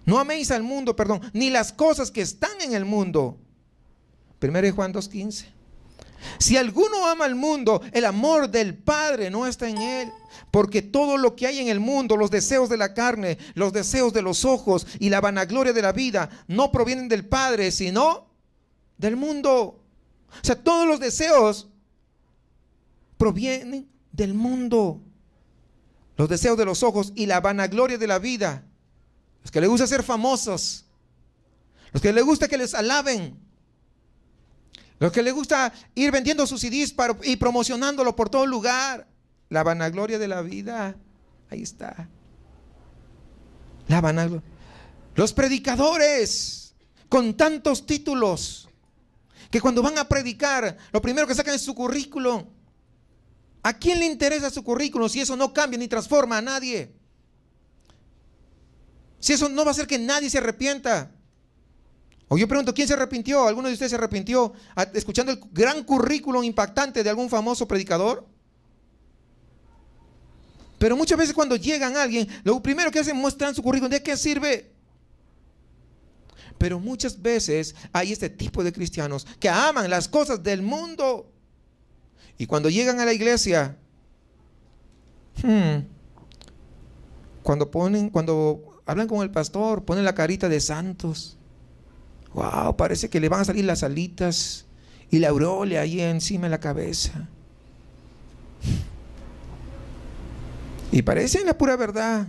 Speaker 1: No améis al mundo, perdón, ni las cosas que están en el mundo. 1 Juan 2:15. Si alguno ama al mundo, el amor del Padre no está en él. Porque todo lo que hay en el mundo, los deseos de la carne, los deseos de los ojos y la vanagloria de la vida, no provienen del Padre, sino del mundo. O sea, todos los deseos provienen del mundo. Los deseos de los ojos y la vanagloria de la vida. Los que les gusta ser famosos, los que les gusta que les alaben, los que les gusta ir vendiendo sus CDs y promocionándolo por todo lugar. La vanagloria de la vida, ahí está. La vanagloria. Los predicadores con tantos títulos que cuando van a predicar, lo primero que sacan es su currículum. ¿A quién le interesa su currículum si eso no cambia ni transforma a nadie? Si eso no va a hacer que nadie se arrepienta. O yo pregunto, ¿quién se arrepintió? ¿Alguno de ustedes se arrepintió escuchando el gran currículum impactante de algún famoso predicador? Pero muchas veces cuando llegan a alguien, lo primero que hacen es mostrar su currículum. ¿De qué sirve? Pero muchas veces hay este tipo de cristianos que aman las cosas del mundo. Y cuando llegan a la iglesia, cuando hablan con el pastor, ponen la carita de santos. Wow, parece que le van a salir las alitas y la aureola ahí encima de la cabeza. Y parecen la pura verdad.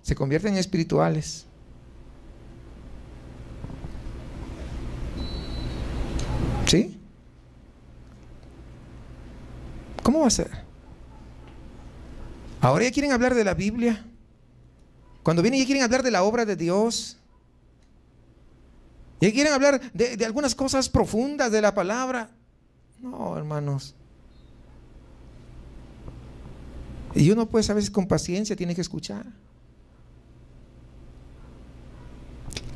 Speaker 1: Se convierten en espirituales. ¿Sí? ¿Cómo va a ser? Ahora ya quieren hablar de la Biblia. Cuando vienen ya quieren hablar de la obra de Dios. Ya quieren hablar de algunas cosas profundas de la palabra. No, hermanos. Y uno pues a veces con paciencia tiene que escuchar.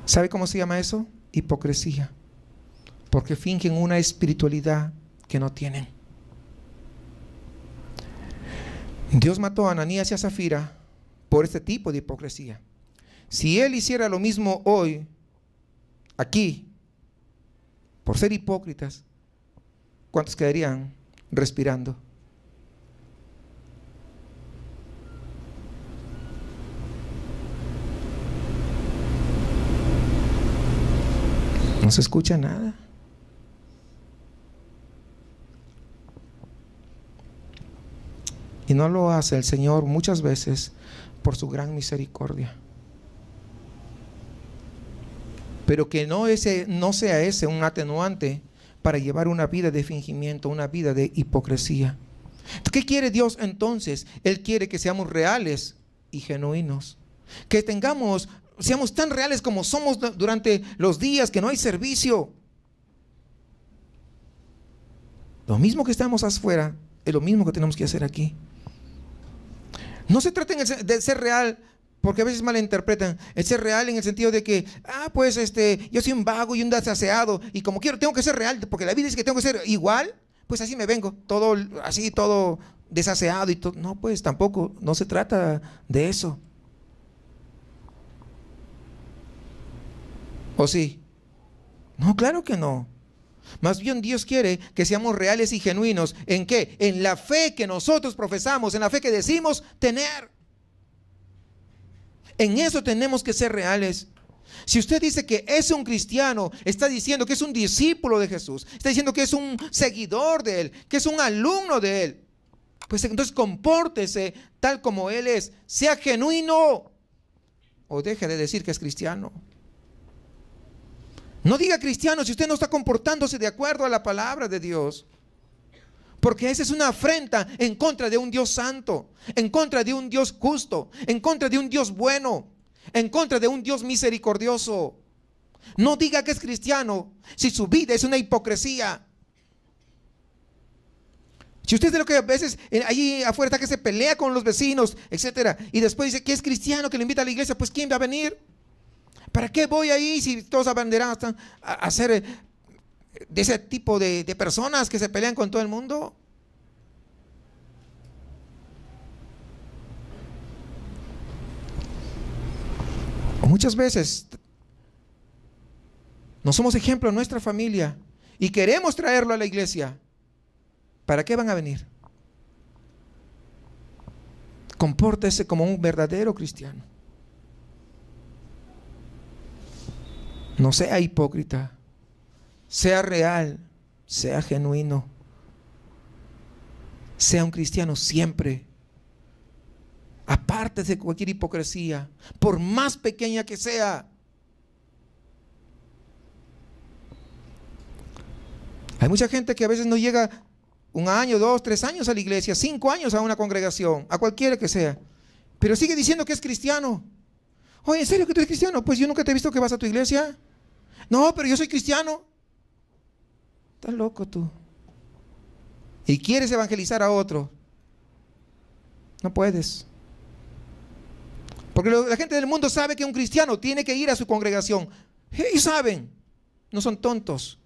Speaker 1: ¿Sabe cómo se llama eso? Hipocresía. Porque fingen una espiritualidad que no tienen. Dios mató a Ananías y a Zafira por este tipo de hipocresía. Si Él hiciera lo mismo hoy, aquí, por ser hipócritas, ¿cuántos quedarían respirando? No se escucha nada. Y no lo hace el Señor muchas veces por su gran misericordia. Pero que no sea ese un atenuante para llevar una vida de fingimiento, una vida de hipocresía. ¿Qué quiere Dios entonces? Él quiere que seamos reales y genuinos. Que seamos tan reales como somos durante los días que no hay servicio. Lo mismo que estamos afuera es lo mismo que tenemos que hacer aquí. No se trata de ser real, porque a veces malinterpretan. El ser real en el sentido de que, yo soy un vago y un desaseado, y como tengo que ser real, porque la Biblia dice que tengo que ser igual, pues así me vengo, todo así, todo desaseado y todo. No, pues tampoco, no se trata de eso. ¿O sí? No, claro que no. Más bien Dios quiere que seamos reales y genuinos. ¿En qué? En la fe que nosotros profesamos, en la fe que decimos tener. En eso tenemos que ser reales. Si usted dice que es un cristiano, está diciendo que es un discípulo de Jesús, está diciendo que es un seguidor de Él, que es un alumno de Él, pues entonces compórtese tal como Él es, sea genuino, o deje de decir que es cristiano. No diga cristiano si usted no está comportándose de acuerdo a la palabra de Dios, porque esa es una afrenta en contra de un Dios santo, en contra de un Dios justo, en contra de un Dios bueno, en contra de un Dios misericordioso. No diga que es cristiano si su vida es una hipocresía. Si usted es de lo que a veces allí afuera está que se pelea con los vecinos, etcétera, y después dice que es cristiano, que le invita a la iglesia, pues ¿quién va a venir? ¿Para qué voy ahí si todos abanderados están a ser de ese tipo de personas que se pelean con todo el mundo? Muchas veces no somos ejemplo en nuestra familia y queremos traerlo a la iglesia. ¿Para qué van a venir? Compórtese como un verdadero cristiano. No sea hipócrita, sea real, sea genuino, sea un cristiano siempre. Aparte de cualquier hipocresía, por más pequeña que sea. Hay mucha gente que a veces no llega 1 año, 2, 3 años a la iglesia, 5 años a una congregación, a cualquiera que sea, pero sigue diciendo que es cristiano. Oye, ¿en serio que tú eres cristiano? Pues yo nunca te he visto que vas a tu iglesia. No, pero yo soy cristiano. Estás loco tú. Y quieres evangelizar a otro. No puedes. Porque la gente del mundo sabe que un cristiano tiene que ir a su congregación. Ellos saben. No son tontos.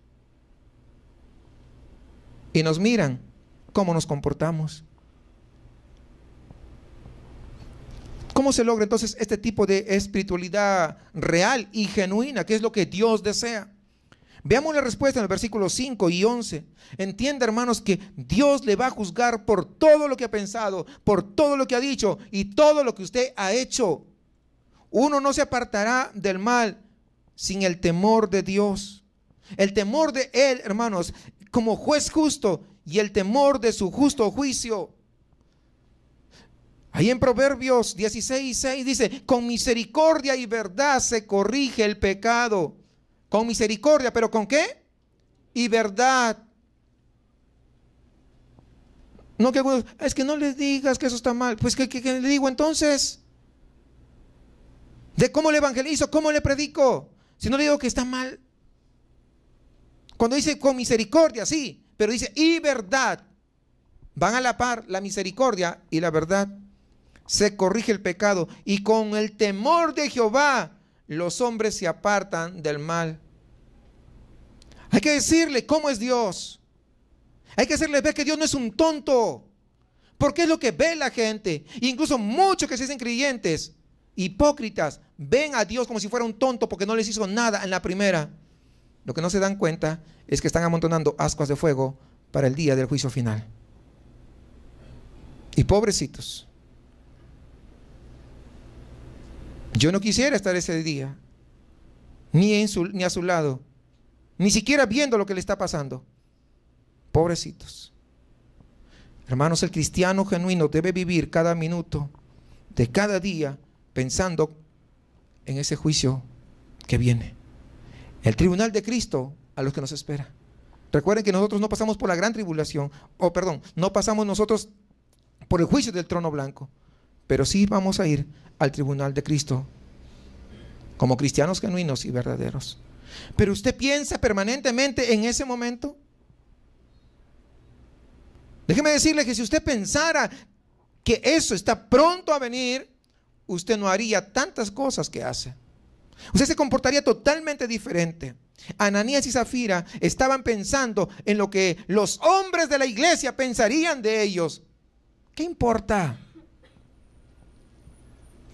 Speaker 1: Y nos miran cómo nos comportamos. ¿Cómo se logra entonces este tipo de espiritualidad real y genuina? ¿Qué es lo que Dios desea? Veamos la respuesta en el versículo 5 y 11. Entienda, hermanos, que Dios le va a juzgar por todo lo que ha pensado, por todo lo que ha dicho y todo lo que usted ha hecho. Uno no se apartará del mal sin el temor de Dios. El temor de Él, hermanos, como juez justo, y el temor de su justo juicio. Ahí en Proverbios 16:6 dice: con misericordia y verdad se corrige el pecado. Con misericordia, ¿pero con qué? Y verdad. No que algunos, es que no les digas que eso está mal. Pues ¿qué le digo entonces? ¿De cómo le evangelizo? ¿Cómo le predico? Si no le digo que está mal. Cuando dice con misericordia, sí, pero dice y verdad. Van a la par la misericordia y la verdad. Se corrige el pecado y con el temor de Jehová los hombres se apartan del mal. Hay que decirle cómo es Dios. Hay que hacerle ver que Dios no es un tonto, porque es lo que ve la gente. Incluso muchos que se dicen creyentes, hipócritas, ven a Dios como si fuera un tonto porque no les hizo nada en la primera. Lo que no se dan cuenta es que están amontonando ascuas de fuego para el día del juicio final. Y pobrecitos, yo no quisiera estar ese día, ni a su lado, ni siquiera viendo lo que le está pasando. Pobrecitos. Hermanos, el cristiano genuino debe vivir cada minuto de cada día pensando en ese juicio que viene. El tribunal de Cristo a los que nos espera. Recuerden que nosotros no pasamos por la gran tribulación, no pasamos nosotros por el juicio del trono blanco, pero sí vamos a ir al tribunal de Cristo como cristianos genuinos y verdaderos. Pero usted piensa permanentemente en ese momento. Déjeme decirle que si usted pensara que eso está pronto a venir, usted no haría tantas cosas que hace. Usted se comportaría totalmente diferente. Ananías y Zafira estaban pensando en lo que los hombres de la iglesia pensarían de ellos. ¿Qué importa?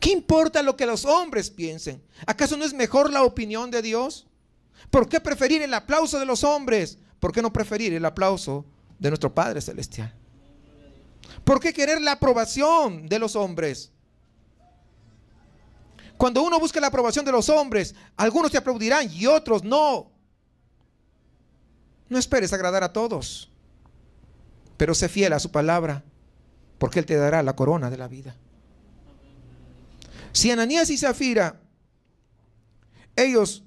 Speaker 1: ¿Qué importa lo que los hombres piensen? ¿Acaso no es mejor la opinión de Dios? ¿Por qué preferir el aplauso de los hombres? ¿Por qué no preferir el aplauso de nuestro Padre Celestial? ¿Por qué querer la aprobación de los hombres? Cuando uno busca la aprobación de los hombres, algunos te aplaudirán y otros no. No esperes agradar a todos, pero sé fiel a su palabra, porque Él te dará la corona de la vida. Si Ananías y Zafira, ellos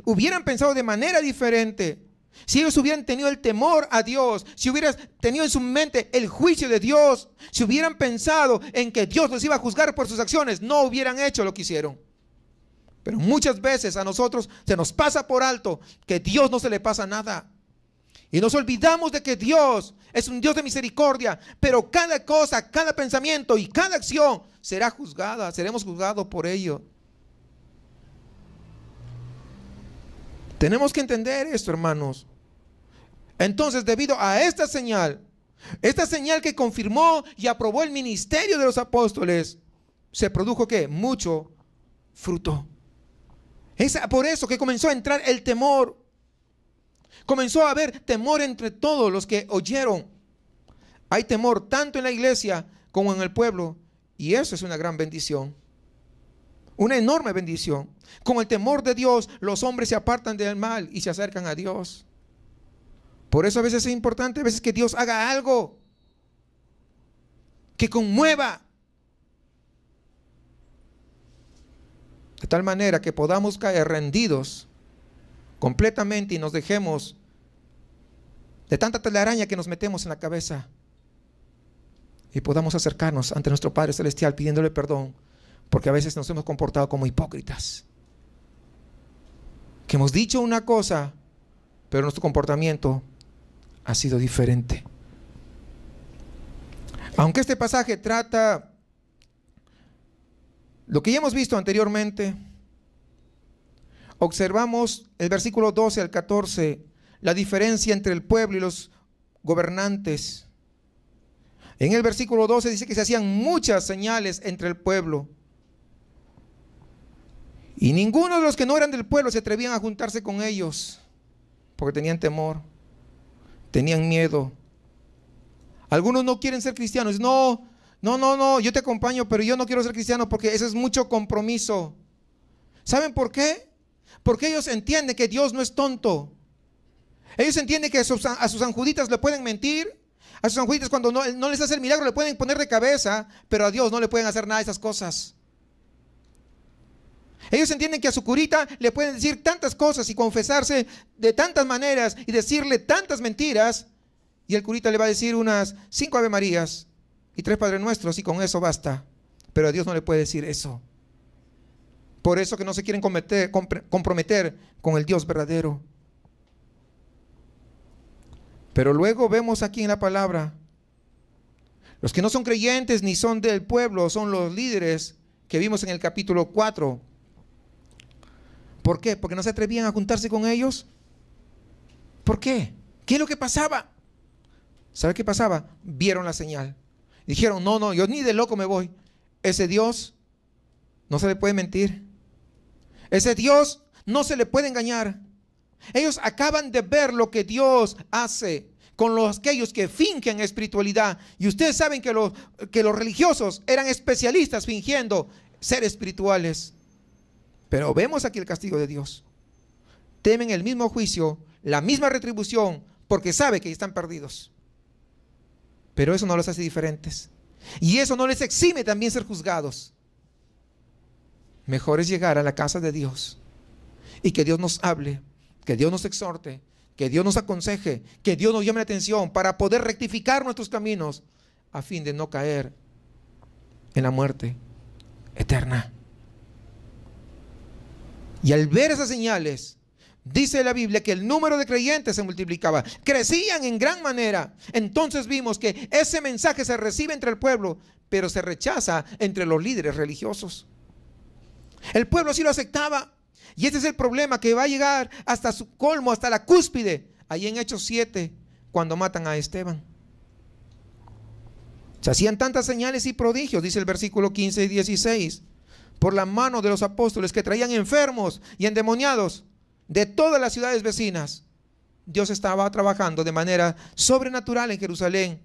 Speaker 1: hubieran pensado de manera diferente, si ellos hubieran tenido el temor a Dios, si hubieran tenido en su mente el juicio de Dios, si hubieran pensado en que Dios los iba a juzgar por sus acciones, no hubieran hecho lo que hicieron. Pero muchas veces a nosotros se nos pasa por alto que a Dios no se le pasa nada. Y nos olvidamos de que Dios es un Dios de misericordia, pero cada cosa, cada pensamiento y cada acción será juzgada, seremos juzgados por ello. Tenemos que entender esto, hermanos. Entonces, debido a esta señal que confirmó y aprobó el ministerio de los apóstoles, se produjo ¿qué? Mucho fruto. Es por eso que comenzó a entrar el temor. Comenzó a haber temor entre todos los que oyeron. Hay temor tanto en la iglesia como en el pueblo, y eso es una gran bendición. Una enorme bendición. Con el temor de Dios, los hombres se apartan del mal y se acercan a Dios. Por eso a veces es importante, a veces que Dios haga algo que conmueva, de tal manera que podamos caer rendidos completamente y nos dejemos de tanta telaraña que nos metemos en la cabeza y podamos acercarnos ante nuestro Padre Celestial pidiéndole perdón, porque a veces nos hemos comportado como hipócritas, que hemos dicho una cosa, pero nuestro comportamiento ha sido diferente. Aunque este pasaje trata lo que ya hemos visto anteriormente, observamos el versículo 12 al 14, la diferencia entre el pueblo y los gobernantes. En el versículo 12 dice que se hacían muchas señales entre el pueblo, y ninguno de los que no eran del pueblo se atrevían a juntarse con ellos, porque tenían temor, tenían miedo. Algunos no quieren ser cristianos. No, yo te acompaño, pero yo no quiero ser cristiano porque eso es mucho compromiso. ¿Saben por qué? Porque ellos entienden que Dios no es tonto. Ellos entienden que a sus anjuditas le pueden mentir. A sus anjuditas cuando no les hace el milagro le pueden poner de cabeza, pero a Dios no le pueden hacer nada de esas cosas. Ellos entienden que a su curita le pueden decir tantas cosas y confesarse de tantas maneras y decirle tantas mentiras, y el curita le va a decir unas 5 Ave Marías y 3 Padre Nuestros y con eso basta. Pero a Dios no le puede decir eso. Por eso que no se quieren comprometer con el Dios verdadero. Pero luego vemos aquí en la palabra, los que no son creyentes ni son del pueblo, son los líderes que vimos en el capítulo 4. ¿Por qué? Porque no se atrevían a juntarse con ellos. ¿Por qué? ¿Qué es lo que pasaba? ¿Sabe qué pasaba? Vieron la señal. Dijeron, no, yo ni de loco me voy. Ese Dios no se le puede mentir. Ese Dios no se le puede engañar. Ellos acaban de ver lo que Dios hace con aquellos que fingen espiritualidad. Y ustedes saben que los religiosos eran especialistas fingiendo ser espirituales. Pero vemos aquí el castigo de Dios. Temen el mismo juicio, la misma retribución, porque saben que están perdidos. Pero eso no los hace diferentes. Y eso no les exime también ser juzgados. Mejor es llegar a la casa de Dios y que Dios nos hable, que Dios nos exhorte, que Dios nos aconseje, que Dios nos llame la atención para poder rectificar nuestros caminos a fin de no caer en la muerte eterna. Y al ver esas señales, dice la Biblia que el número de creyentes se multiplicaba, crecían en gran manera. Entonces vimos que ese mensaje se recibe entre el pueblo, pero se rechaza entre los líderes religiosos. El pueblo sí lo aceptaba. Y este es el problema, que va a llegar hasta su colmo, hasta la cúspide, ahí en Hechos 7, cuando matan a Esteban. Se hacían tantas señales y prodigios, dice el versículo 15 y 16, por la mano de los apóstoles, que traían enfermos y endemoniados de todas las ciudades vecinas. Dios estaba trabajando de manera sobrenatural en Jerusalén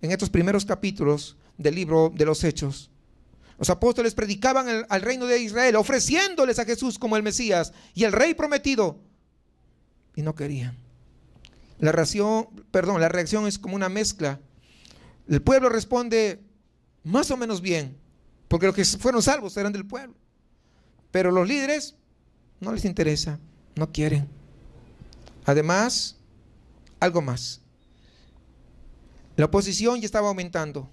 Speaker 1: en estos primeros capítulos del libro de los Hechos. Los apóstoles predicaban al reino de Israel, ofreciéndoles a Jesús como el Mesías y el Rey prometido, y no querían. La reacción es como una mezcla. El pueblo responde más o menos bien, porque los que fueron salvos eran del pueblo. Pero los líderes no les interesa, no quieren. Además, algo más. La oposición ya estaba aumentando.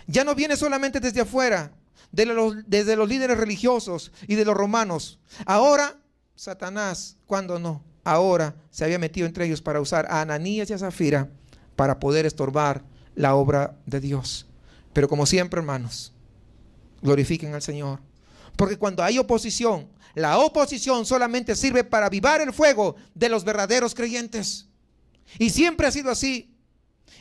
Speaker 1: Ya no viene solamente desde afuera, desde los líderes religiosos y de los romanos. Ahora, Satanás, ¿cuándo no? Ahora se había metido entre ellos para usar a Ananías y a Zafira para poder estorbar la obra de Dios. Pero como siempre, hermanos, glorifiquen al Señor. Porque cuando hay oposición, la oposición solamente sirve para avivar el fuego de los verdaderos creyentes. Y siempre ha sido así.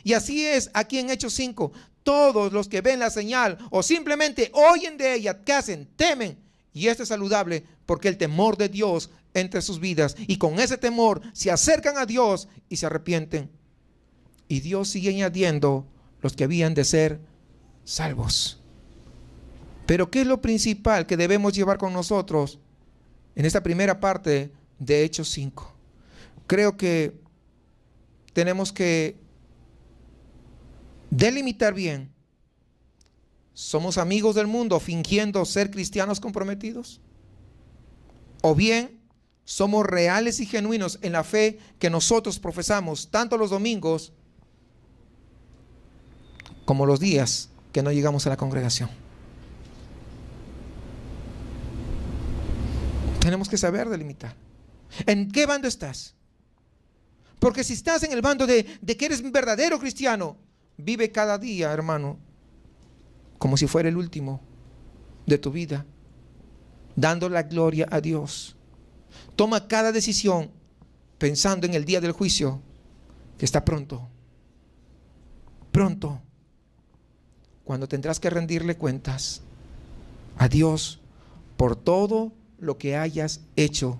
Speaker 1: Y así es aquí en Hechos 5. Todos los que ven la señal o simplemente oyen de ella, ¿qué hacen? Temen. Y esto es saludable porque el temor de Dios entra en sus vidas. Y con ese temor se acercan a Dios y se arrepienten. Y Dios sigue añadiendo los que habían de ser salvos. Pero ¿qué es lo principal que debemos llevar con nosotros en esta primera parte de Hechos 5? Creo que tenemos que delimitar bien. ¿Somos amigos del mundo fingiendo ser cristianos comprometidos? ¿O bien somos reales y genuinos en la fe que nosotros profesamos, tanto los domingos como los días que no llegamos a la congregación? Tenemos que saber delimitar. ¿En qué bando estás? Porque si estás en el bando de que eres un verdadero cristiano, vive cada día, hermano, como si fuera el último de tu vida, dando la gloria a Dios. Toma cada decisión pensando en el día del juicio, que está pronto. Pronto, cuando tendrás que rendirle cuentas a Dios por todo lo que hayas hecho.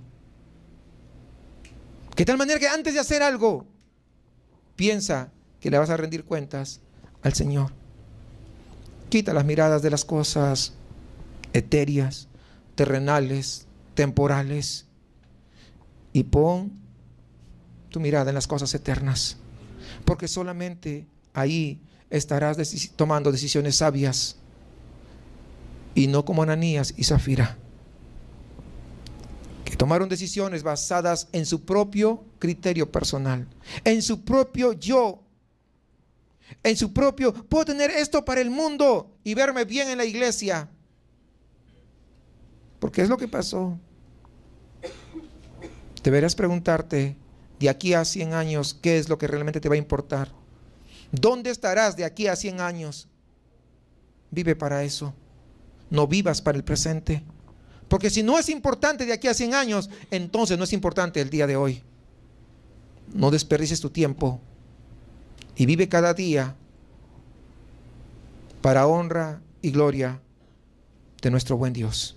Speaker 1: De tal manera que antes de hacer algo, piensa que le vas a rendir cuentas al Señor. Quita las miradas de las cosas etéreas, terrenales, temporales, y pon tu mirada en las cosas eternas, porque solamente ahí estarás tomando decisiones sabias y no como Ananías y Zafira, que tomaron decisiones basadas en su propio criterio personal, en su propio yo, en su propio, puedo tener esto para el mundo y verme bien en la iglesia. Porque es lo que pasó. Deberás preguntarte, de aquí a 100 años, ¿qué es lo que realmente te va a importar? ¿Dónde estarás de aquí a 100 años? Vive para eso. No vivas para el presente. Porque si no es importante de aquí a 100 años, entonces no es importante el día de hoy. No desperdicies tu tiempo y vive cada día para honra y gloria de nuestro buen Dios.